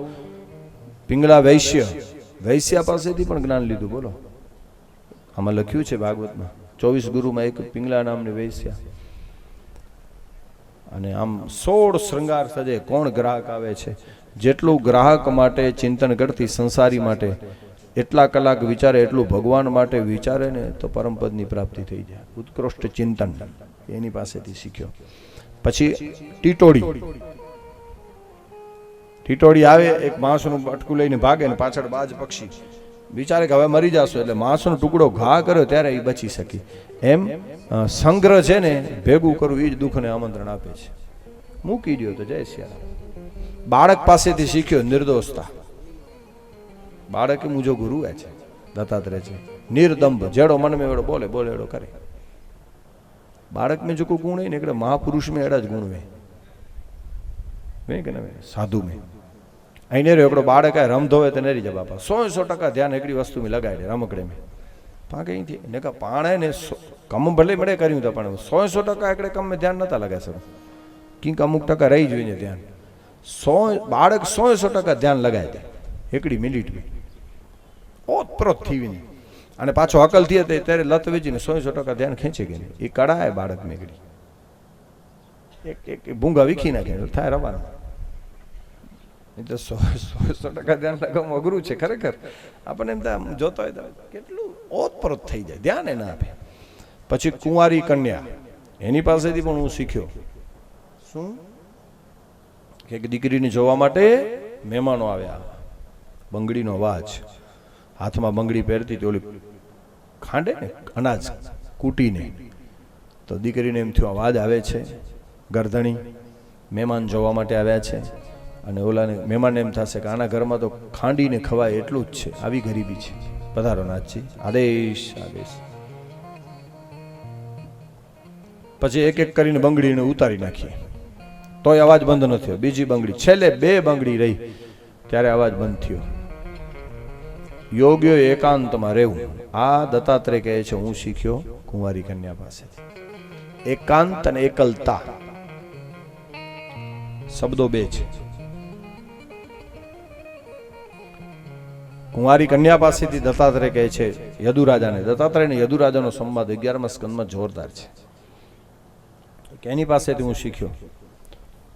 પિંગળા વૈશ્યા પાસેથી પણ જ્ઞાન લીધું. બોલો, આમાં લખ્યું છે ભાગવતમાં 24 ગુરુમાં એક પિંગલા નામની વૈશ્યા, અને આમ 16 શ્રૃંગાર સજે. કોણ ગ્રાહક આવે છે, જેટલું ગ્રાહક માટે ચિંતન કરતી સંસારી માટે એટલા કલાક વિચારે, એટલું ભગવાન માટે વિચારે ને તો પરમપદની પ્રાપ્તિ થઈ જાય. ઉત્કૃષ્ટ ચિંતન એની પાસેથી શીખ્યો. પછી ટીટોડી આવે, એક માણસનું અટકું લઈને ભાગે ને પાછળ બાજ પક્ષી વિચારે કે હવે મરી જશો, એટલે માણસનો ટુકડો ઘા કર્યો ત્યારે એ બચી શકી. એમ સંગ્રહ છે ને ભેગું કરવું એ જ દુઃખને આમંત્રણ આપે છે. મૂકી દો તો જય સિયારામ. બાળક પાસેથી શીખ્યો નિર્દોષતા. બાળક મુજો ગુરુ है છે, દત્તાત્રેય છે. નિર્દંભ, જેડો મન में એડો બોલે, બોલે એડો करे. बालक में जो को गुण है निकले, महापुरुष में एड़ा ज गुण वे के ना साधु में अँ एकड़ो बाळक है रम धोवे तो नहीं जा बापा 100% ध्यान एकड़ी वस्तु में लगाए रमकड़े में पाके ने का पाणे ने कम भले मळे कर्युं तो पण 100% एकड़े कम में ध्यान नता लगाए सर किंक अमुक टका रही जोईने ध्यान 100 बाळक 100% ध्यान लगाए दे एकड़ी मिनिट में ओतप्रोत थी विनी અને પાછો અકલ થયે ત્યારે લત વેચીને 100% ध्यान ખેંચી ગઈ. એ કળા હે બાળક મેગડી. એક ભૂંગા વીખી નાખે થાય રવાના. એટલે 100% ધ્યાન લગાવવું અઘરું છે ખરેખર. આપણને એમ થાય જોતો હોય તો કેટલું ઓતપ્રોત થઈ જાય, ધ્યાન એ ના આપે. પછી કુંવારી કન્યા, એની પાસેથી પણ હું શીખ્યો. શું કે દીકરીને જોવા માટે મહેમાનો આવ્યા, બંગડીનો અવાજ, હાથમાં બંગડી પહેરતી હતી, ઓલી ખાંડે ને અનાજ કૂટીને, તો દીકરીને એમ થયું અવાજ આવે છે, ગરદણી મહેમાન જોવા માટે આવ્યા છે. અને ઓલાને મહેમાનને એમ થશે કે આના ઘરમાં તો ખાંડીને ખવાય એટલું જ છે, આવી ગરીબી છે, પધારો નાથજી, આદેશ આદેશ. પછી એક એક કરીને બંગડીને ઉતારી નાખી, તોય અવાજ બંધ ન થયો. બીજી બંગડી, છેલ્લે 2 બંગડી રહી ત્યારે અવાજ બંધ થયો. યોગ્ય એકાંતમાં રહેવું, આ દત્તાત્રેય કહે છે હું શીખ્યો કુંવારી કન્યા પાસેથી. એકાંત અને એકલતા શબ્દો 2 છે. કુંવારી કન્યા પાસેથી દત્તાત્રેય કહે છે યદુરાજાને, દત્તાત્રેય ને યદુરાજાનો સંવાદ 11મા સ્કંદમાં જોરદાર છે. કે એની પાસેથી હું શીખ્યો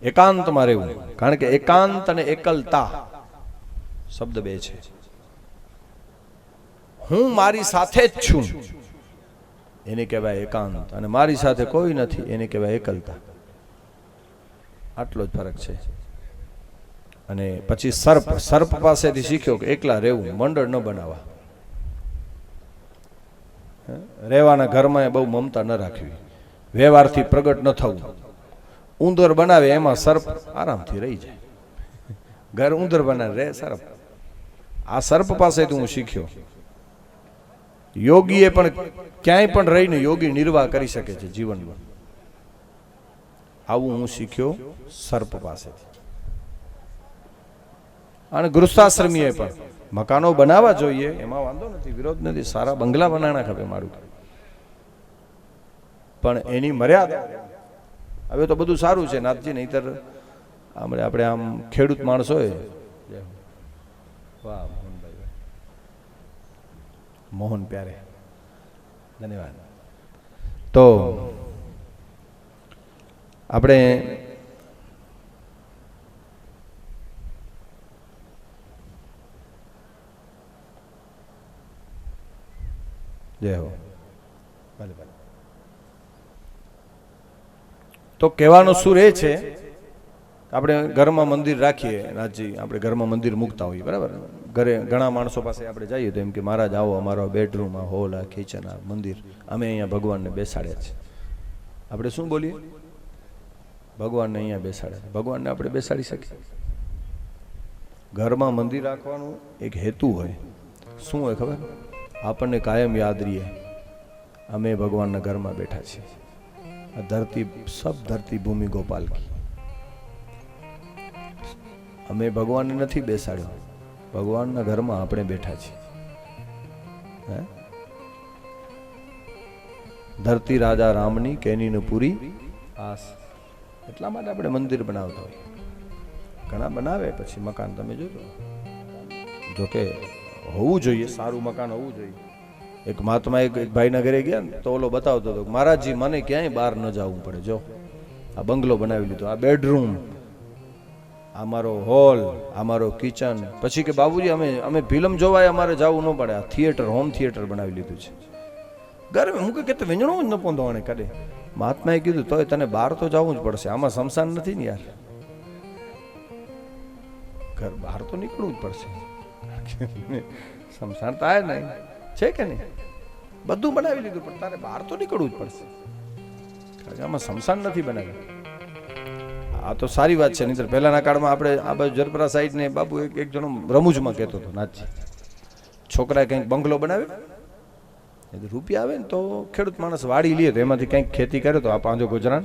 એકાંતમાં રહેવું, કારણ કે એકાંત અને એકલતા શબ્દ 2 છે. હું મારી સાથે જ છું એને કહેવાય એકાંત, અને મારી સાથે કોઈ નથી એને કહેવાય એકલતા. આટલો જ ફરક છે. અને પછી સર્પ પાસેથી શીખ્યો કે એકલા રહેવું, મંડળ ન બનાવવા, રહેવાના ઘરમાં બહુ મમતા ન રાખવી, વ્યવહારથી પ્રગટ ન થવું. ઉંદર બનાવે એમાં સર્પ આરામથી રહી જાય, ઘર ઉંદર બનાવે રહે સર્પ. આ સર્પ પાસેથી હું શીખ્યો. યોગીએ પણ ક્યાંય પણ રહીને યોગી નિર્વાહ કરી શકે છે જીવનમાં. આવું હું શીખ્યો સર્પ પાસેથી. અને ગૃહસ્થાશ્રમીએ પણ મકાનો બનાવવા જોઈએ, એમાં વાંધો નથી, વિરોધ નથી, સારા બંગલા બનાવવા ખપે મારું, પણ એની મર્યાદા. હવે તો બધું સારું છે નાથજી, નહીતર આપણે આમ ખેડૂત માણસ હોય વાહ મોહનભાઈ, મોહન પ્યારે, ધન્યવાદ. તો આપણે જય હો. ભલે ભલે. તો કહેવાનો સુર એ છે, આપણે ઘરમાં મંદિર રાખીએ રાજજી, આપણે ઘરમાં મંદિર મૂકતા હોઈએ બરાબર. ઘરે ઘણા માણસો પાસે આપણે જઈએ તો એમ કે મહારાજ આવો, અમારો બેડરૂમ, આ હોલ, આ કિચન, આ મંદિર, અમે અહીંયા ભગવાનને બેસાડ્યા છે. આપણે શું બોલીએ? ભગવાનને અહીંયા બેસાડ્યા. ભગવાનને આપણે બેસાડી શકીએ? ઘરમાં મંદિર રાખવાનું એક હેતુ હોય. શું હોય ખબર? આપણને કાયમ યાદ રહીએ અમે ભગવાનના ઘરમાં બેઠા છીએ. આ ધરતી, સબ ધરતી ભૂમિ ગોપાલ કી. અમે ભગવાનને નથી બેસાડ્યો, ભગવાનના ઘરમાં આપણે બેઠા છીએ. ધરતી રાજા રામની કેની ને પૂરી આસ. એટલા માટે આપણે મંદિર બનાવતા હોય. ઘણા બનાવે પછી મકાન, તમે જોજો. જોકે હોવું જોઈએ, સારું મકાન હોવું જોઈએ. એક મહાત્મા એક ભાઈના ઘરે ગયા ને તો ઓલો બતાવતો હતો, મહારાજજી મને ક્યાંય બહાર ન જવું પડે, જો આ બંગલો બનાવી લીધો, આ બેડરૂમ, આ મારો હોલ, આ મારો કિચન. પછી કે બાબુજી અમે ફિલ્મ જોવાય અમારે જવું ન પડે, આ થિયેટર, હોમ થિયેટર બનાવી લીધું છે. ગરમ મૂકે કે વેણો જ ન પોંધો આણે કાઢે. મહાત્માએ કીધું તોય તને બહાર તો જવું જ પડશે, આમાં શમશાન નથી ને યાર, ઘર બહાર તો નીકળવું જ પડશે. શમશાન તો આય નહીં છે કે નહીં, બધું બનાવી લીધું પણ તારે બહાર તો નીકળવું જ પડશે, કારણ કે આમાં શમશાન નથી બનાવ્યું. આ તો સારી વાત છે. નહીં પહેલાના કાળમાં આપણે આ બાજુ જરપરા સાઈડ ને બાબુ એક જણો રમૂજમાં કહેતો હતો, નાચી છોકરાએ કંઈક બંગલો બનાવ્યો, રૂપિયા આવે ને તો ખેડૂત માણસ વાડી લે તો એમાંથી કંઈક ખેતી કરે તો આ પાંજો ગુજરાન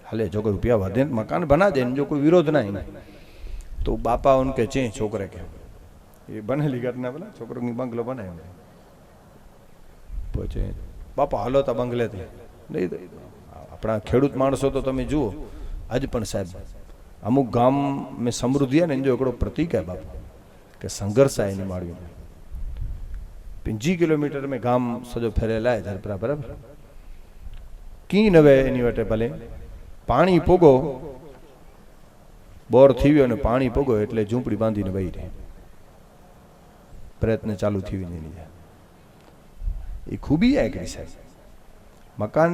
હાલે. જો કોઈ રૂપિયા વધે મકાન બના દે, જો કોઈ વિરોધ ના તો બાપા ઉન કે ચે છોકરે કે એ બનેલી ઘટના પેલા છોકરોની બંગલો બનાવ્યો, પછી બાપા હાલો તા બંગલે થી નહીં. આપણા ખેડૂત માણસો તો તમે જુઓ આજ પણ સાહેબ અમુક ગામ મેં સમૃદ્ધિ ને જો એકડો પ્રતીક હે બાપુ કે સંઘર્ષ આ એની માળવી 50 કિલોમીટર में ગામ સજો ફેરેલા હે ધરપરા બરાબર. કી નવે એની વટે ભલે પાણી પોગો, બોર થઈ ગયો ને પાણી પોગો એટલે ઝૂંપડી બાંધીને વહી રહે, પ્રયત્ન ચાલુ થઈ જાય. એ ખૂબી હે કે સાહેબ મકાન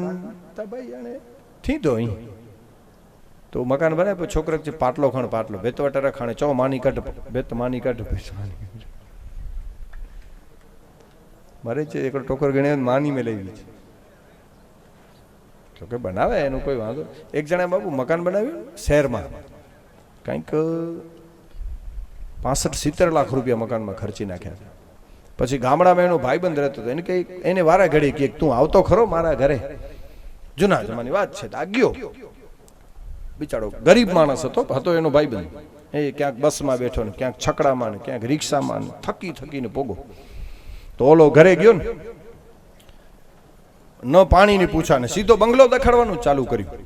તા ભાઈ આને થી તો અહીં તો મકાન બને પછી છોકરા છે પાટલો ખણ પાટલો બેતવટારા ખાણે ચો માની કાઢ બેત માની કાઢ મારે છે એક ટોકર ગણે માની મેં લેવી છે. તો કે બનાવે એનું કોઈ વાંધો. એક જણા બાબુ મકાન બનાવ્યું શહેરમાં, કંઈક 65-70 લાખ રૂપિયા મકાનમાં ખર્ચી નાખ્યા છે. પછી ગામડામાં એનો ભાઈબંધ રહેતો હતો, એને કઈ એને વારા ઘડી કે તું આવતો ખરો મારા ઘરે, જૂના જમાની વાત છે. આ ગયો બિચારો ગરીબ માણસ હતો એનો ભાઈબંધ. એ ક્યાંક બસમાં બેઠો ને ક્યાંક છકડામાં ને ક્યાંક રિક્ષામાં થકી થકીને પોગો. તો ઓલો ઘરે ગયો ને ન પાણીની પૂછા ને સીધો બંગલો દેખાડવાનું ચાલુ કર્યું.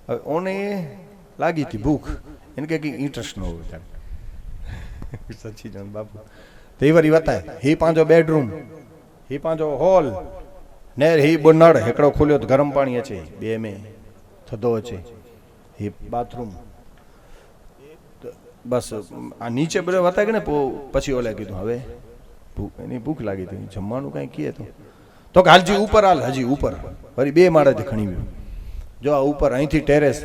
હવે ઓને લાગી હતી ભૂખ, એને કે ઇન્ટરેસ્ટ ન હોય ત્યારે સચી જાન બાપુ તે વરી વતાય હી પાંજો બેડરૂમ, હી પાંજો હોલ ને હી નળ હેકડો ખોલ્યો તો ગરમ પાણી છે, બે મેં થતો છે, હી બાથરૂમ. બસ આ નીચે બધે વતાય કે ને પછી ઓલે કીધું હવે એની ભૂખ લાગી હતી, જમવાનું કઈ કીએ તો કે હાલજી ઉપર હાલ, હજી ઉપર વળી 2 માળેથી ખણી ગયું. જો આ ઉપર અહીંથી ટેરેસ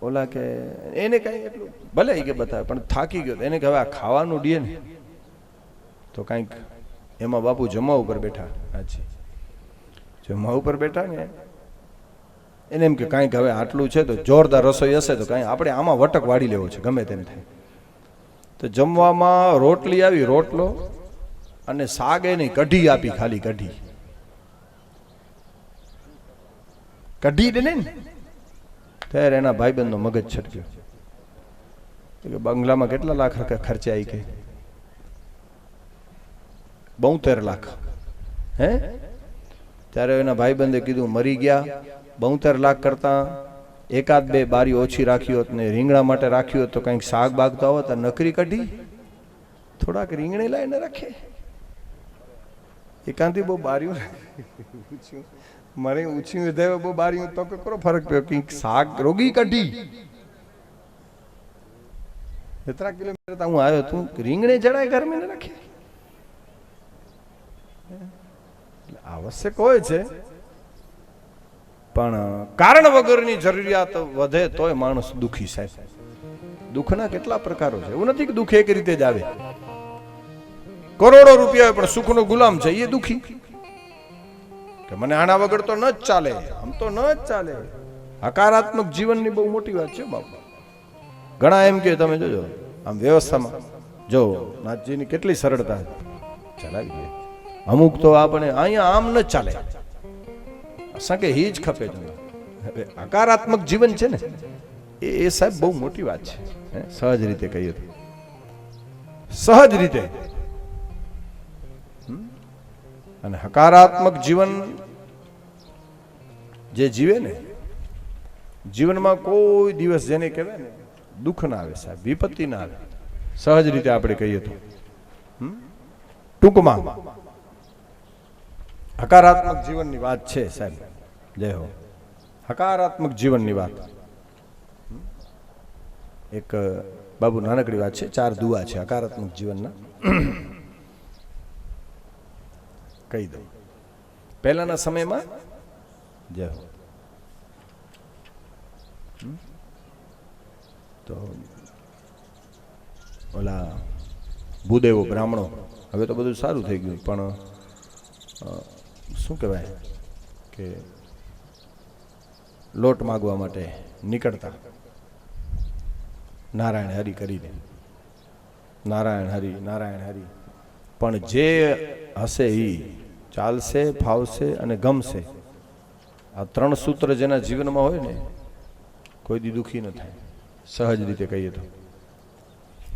ઓલા કે એને કઈ એટલું ભલે કે બતાવે પણ થાકી ગયો. એને કે હવે આ ખાવાનું દે ને તો કંઈક એમાં બાપુ જમવા ઉપર બેઠા, હાજી જમવા ઉપર બેઠા ને એને એમ કે કાંઈક હવે આટલું છે તો જોરદાર રસોઈ હશે તો કાંઈ આપણે આમાં વટક વાળી લેવો છે ગમે તેમ થાય. તો જમવામાં રોટલી આવી, રોટલો અને શાક એ નહીં કઢી આપી, ખાલી કઢી કઢી દે ને. ત્યારે એના ભાઈબંધનો મગજ છટક્યો કે બંગલામાં કેટલા લાખ ખર્ચે આવી કે 72 લાખ હે. ત્યારે એના ભાઈબંધે કીધું મરી ગયા 72 લાખ કરતા 1-2 બારી ઓછી રાખી હોત ને રીંગણા માટે રાખ્યું હોત તો કંઈક શાક બાગ તો આવત, નકરી કઢી થોડાક રીંગણે લાવીને રાખે. એકાંતી બહુ બાર્યું મારે ઊંચી વિધાય બહુ બાર્યું તો કરો ફરક પડ્યો કંઈક શાક રોગી કાઢી એટલા કિલોમીટર હું આવ્યો તું રીંગણે જડાય ગરમીને રાખે. આવશ્યક હોય છે પણ કારણ વગરની જરૂરિયાત વધે તોય માણસ દુખી સાહેબ. દુઃખના કેટલા પ્રકારો છે. એવું નથી કે દુઃખ એક રીતે જ આવે. કરોડો રૂપિયા પણ સુખનો ગુલામ છે એ દુખી કે મને આના વગર તો ન જ ચાલે, આમ તો ન જ ચાલે. હકારાત્મક જીવનની બહુ મોટી વાત છે બાપુ. ઘણા એમ કે તમે જોજો આમ વ્યવસ્થામાં જો નાથજીની કેટલી સરળતા ચલાવી દે. અમુક તો આપણે અહીંયા આમ ન ચાલે સંકે હી જ ખપે છે. હકારાત્મક જીવન છે ને એ સાહેબ બહુ મોટી વાત છે. સહજ રીતે કહીએ તો સહજ રીતે. અને હકારાત્મક જીવન જે જીવે ને જીવનમાં કોઈ દિવસ જેને કહેવાય ને દુઃખ ના આવે સાહેબ, વિપત્તિ ના આવે. સહજ રીતે આપણે કહીએ તો ટૂંકમાં હકારાત્મક જીવનની વાત છે સાહેબ. જય હો. હકારાત્મક જીવનની વાત. એક બાબુ નાનકડી વાત છે. 4 દુઆ છે હકારાત્મક જીવનના. કહી દઉં. પહેલાના સમયમાં જય હો તો ઓલા ભૂદેવો બ્રાહ્મણો, હવે તો બધું સારું થઈ ગયું પણ શું કહેવાય કે લોટ માગવા માટે નીકળતા નારાયણ હરિ કરીને. નારાયણ હરિ નારાયણ હરિ. પણ જે હશે એ ચાલશે, ફાવશે અને ગમશે. આ 3 સૂત્ર જેના જીવનમાં હોય ને કોઈ દી દુઃખી ન થાય. સહજ રીતે કહીએ તો.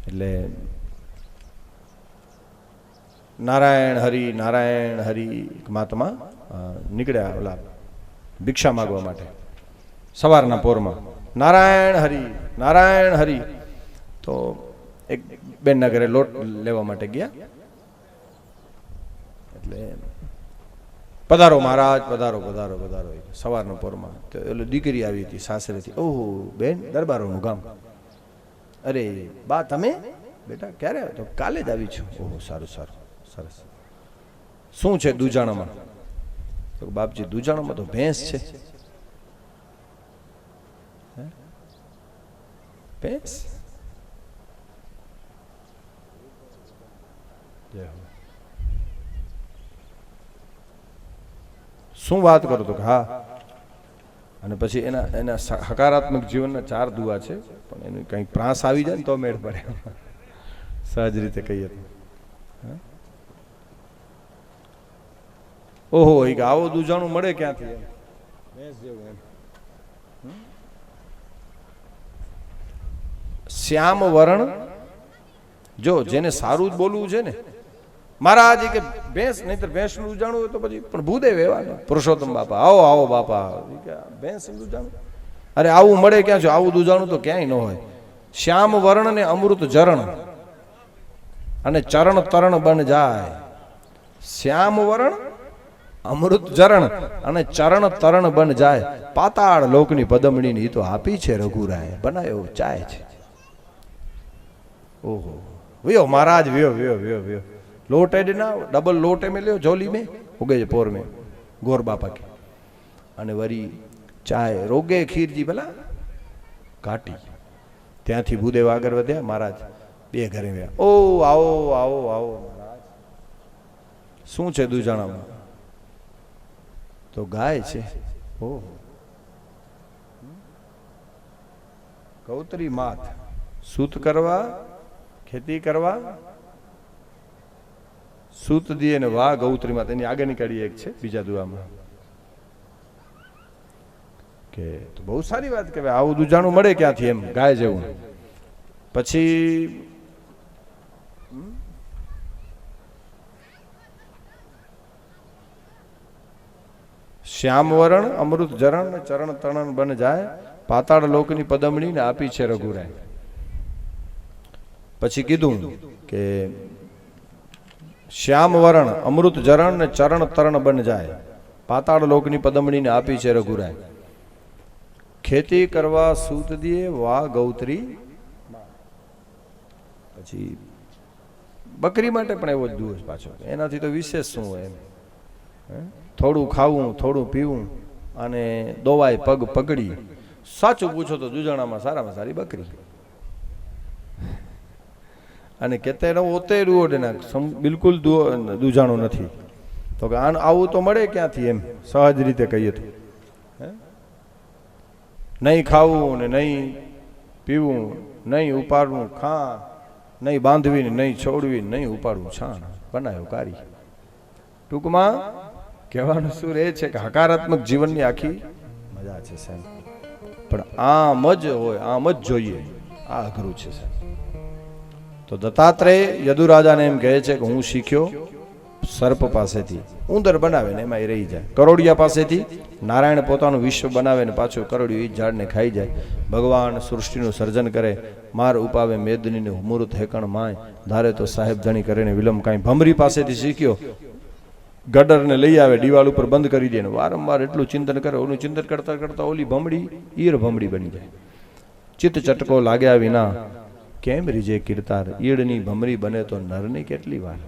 એટલે નારાયણ હરિ મહાત્મા નીકળ્યા ઓલા ભિક્ષા માગવા માટે સવારના પોરમાં. નારાયણ હરિ તો એક બેનના ઘરે લોટ લેવા માટે ગયા. એટલે પધારો મહારાજ, પધારો પધારો પધારો. સવારના પોરમાં તો એટલે દીકરી આવી હતી સાસરેથી. ઓહો બેન, દરબારોનું ગામ. અરે બા તમે બેટા ક્યારે આવ્યો? તો કાલે જ આવી છું. ઓહો સારું સારું સરસ. શું છે દુજાણામાં? તો બાપજી દુજાણામાં તો ભેંસ છે. ભેંસ? શું વાત કરો? તો હા. અને પછી એના હકારાત્મક જીવનના 4 દુઆ છે પણ એનું કંઈક પ્રાસ આવી જાય ને તો મેળ પડે. સહજ રીતે કહીએ તો ઓહો આવો દુજાણું મળે ક્યાંથી? શ્યામ વરણ. જો જેને સારું જ બોલવું છે ને મહારાજ કે ભેંસ, નહીતર ભેંસનું ઉજાણું હોય તો પછી પણ ભૂદેવ એવા ને પુરુષોત્તમ બાપા આવો આવો બાપા ભેંસ ઉજાણું. અરે આવું મળે ક્યાં છે? આવું દુજાણું તો ક્યાંય ન હોય. શ્યામ વર્ણ ને અમૃત જરણ અને ચરણ તરણ બન જાય. શ્યામ વર્ણ અમૃત જરણ અને ચરણ તરણ બન જાય. પાતાળ લોકની પદમણી તો આપી છે રઘુરાય, બનાવ્યો ચાય છે. ઓહો વ્યો મહારાજ વ્યો વ્યો વ્યો વ્યો. लोट है ना डबल लोट में लियो झोली में उगे पोर में गोर बापा के अने वरी चाय रोगे खीर जी भला काटी त्यांथी भूदेव आगर वध्या. महाराज 2 घरे व्या. ओ आओ आओ आओ महाराज. શું છે દુજાણામાં? તો ગાય છે. ઓ ગૌત્રી માત સૂત કરવા, ખેતી કરવા, સૂત દી અને વાહ ગૌત્રી માત. એની આગળની કડી એક છે બીજા દુઆમાં કે તો બહુ સારી વાત કે આવું દુજાણું મળે ક્યાંથી એમ ગાય જેવું. પછી શ્યામ વરણ અમૃત જરણ ચરણ તરણ બન જાય. પાતાળ લોકની પદમણી ને આપી છે રઘુરાય. પછી કીધું કે શ્યામ વરણ અમૃત જરણ ને ચરણ તરણ બન જાય, પાતાળ લોકની પદમણીને આપી છે રઘુરાય, ખેતી કરવા સૂત દીએ વા ગૌત્રી, પછી બકરી માટે પણ એવો જ દુઃખ પાછો, એનાથી તો વિશેષ શું હોય એમ, થોડું ખાવું થોડું પીવું અને દોવાય પગ પગડી, સાચું પૂછો તો દુજાણામાં સારામાં સારી બકરી, અને કેતે ઓતેરું બિલકુલ દુજાણું નથી, તો કે આવું તો મળે ક્યાંથી એમ સહજ રીતે કહીએ તો, નહીં ખાવું ને નહીં પીવું, નહીં ઉપાડવું ખા, નહીં બાંધવી ને નહીં છોડવી, નહીં ઉપાડવું છાણ, બનાવ્યું કારી. ટૂંકમાં કહેવાનું શું એ છે કે હકારાત્મક જીવનની આખી મજા છે સાહેબ, પણ આમ જ હોય આમ જ જોઈએ, આ અઘરું છે સાહેબ. તો દત્તાત્રેય યદુરાજાને એમ કહે છે કે હું શીખ્યો સર્પ પાસેથી, ઉંદર બનાવે ને એમાં એ રહી જાય, કરોડિયા પાસેથી નારાયણ પોતાનું વિશ્વ બનાવે ને પાછું કરોડિયું એ ઝાડને ખાઈ જાય, ભગવાન સૃષ્ટિનું સર્જન કરે, માર ઉપાવે મેદનીને મુહૂર્ત હેકણ માય, ધારે તો સાહેબ ધણી કરે ને વિલંબ કાંઈ. ભમરી પાસેથી શીખ્યો ગડરને લઈ આવે, દિવાલ ઉપર બંધ કરી દે, વારંવાર એટલું ચિંતન કરે, ઓનું ચિંતન કરતા કરતા ઓલી ભમડી ઈર ભમડી બની જાય, ચિત્ત ચટકો લાગ્યા વિના કેમ રીજે કીર્તાર, ઈડની ભમરી બને તો નરની કેટલી વાર.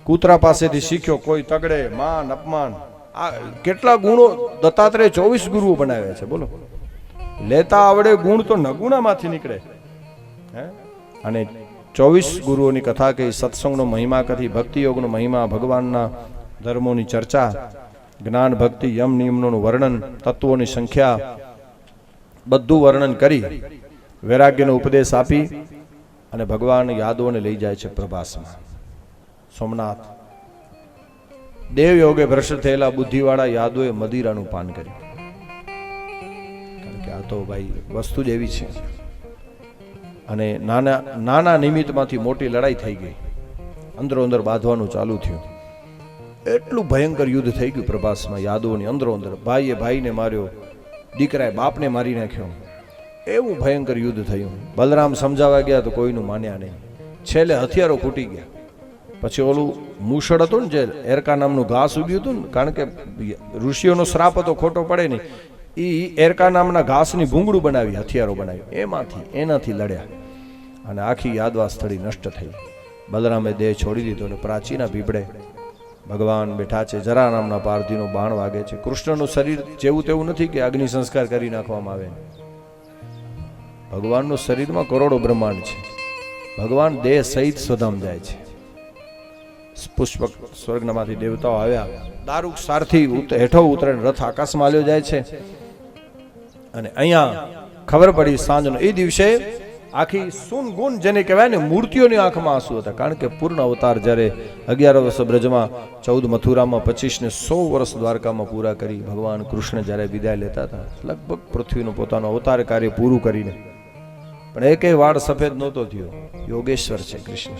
કૂતરા પાસેથી શીખ્યો કોઈ તગડે માન અપમાન, આ કેટલા ગુણો દત્તાત્રેય 24 ગુરુઓ બનાવ્યા છે બોલો, લેતા આવડે ગુણ તો નગુણામાંથી નીકળે હે. અને 24 ગુરુઓની કથા કહી, સત્સંગનો મહિમા કથી, ભક્તિ યોગનો મહિમા, ભગવાનના ધર્મોની ચર્ચા, જ્ઞાન ભક્તિ યમ નિયમોનું વર્ણન, તત્વોની સંખ્યા, બધું વર્ણન કરી વૈરાગ્યનો ઉપદેશ આપી અને ભગવાન યાદવોને લઈ જાય છે પ્રભાસમાં. સોમનાથ દેવ યોગે ભ્રષ્ટ થયેલા બુદ્ધિવાળા યાદવોએ મદિરાનું પાન કર્યું, કારણ કે આ તો ભાઈ વસ્તુ જ એવી છે. અને નાના નિમિત્તમાંથી મોટી લડાઈ થઈ ગઈ, અંદરો અંદર બાંધવાનું ચાલુ થયું, એટલું ભયંકર યુદ્ધ થઈ ગયું પ્રભાસમાં યાદવોની અંદરો અંદર. ભાઈએ ભાઈને માર્યો, દીકરાએ બાપને મારી નાખ્યો, એવું ભયંકર યુદ્ધ થયું. બલરામ સમજાવવા ગયા તો કોઈનું માન્યા નહીં, છેલ્લે હથિયારો ખૂટી ગયા. પછી ઓલું મૂષળ હતું ને, જે એરકા નામનું ઘાસ ઉગ્યું હતું ને, કારણ કે ઋષિઓનો શ્રાપ હતો ખોટો પડે નહીં, એ એરકા નામના ઘાસની ભૂંગળું બનાવી, હથિયારો બનાવી, એનાથી લડ્યા અને આખી યાદવા સ્થળી નષ્ટ થઈ. બલરામે દેહ છોડી દીધો અને પ્રાચીના પીપળે ભગવાન બેઠા છે. જરા નામના પારધીનો બાણ વાગે છે. કૃષ્ણનું શરીર જેવું તેવું નથી કે અગ્નિ સંસ્કાર કરી નાખવામાં આવે. ભગવાનનું શરીરમાં કરોડો બ્રહ્માંડ છે. ભગવાન દેહ સહિત સ્વધામ જાય છે. પુષ્પક સ્વર્ગમાંથી દેવતાઓ આવ્યા, દારૂક સારથી હેઠો ઉતરે, રથ આકાશમાં આલ્યો જાય છે. અને અહીંયા ખબર પડી સાંજનો એ દિવસે આખી સુન ગુણ જેને કહેવાય ને, મૂર્તિઓની આંખમાં આંસુ હતા. કારણ કે પૂર્ણ અવતાર જ્યારે 11 વર્ષ બ્રજમાં, 14 મથુરામાં, 25 ને 100 વર્ષ દ્વારકામાં પૂરા કરી ભગવાન કૃષ્ણ જ્યારે વિદાય લેતા હતા, લગભગ પૃથ્વીનું પોતાનું અવતાર કાર્ય પૂરું કરીને, પણ એકેય વાળ સફેદ નહોતો થયો. યોગેશ્વર છે કૃષ્ણ.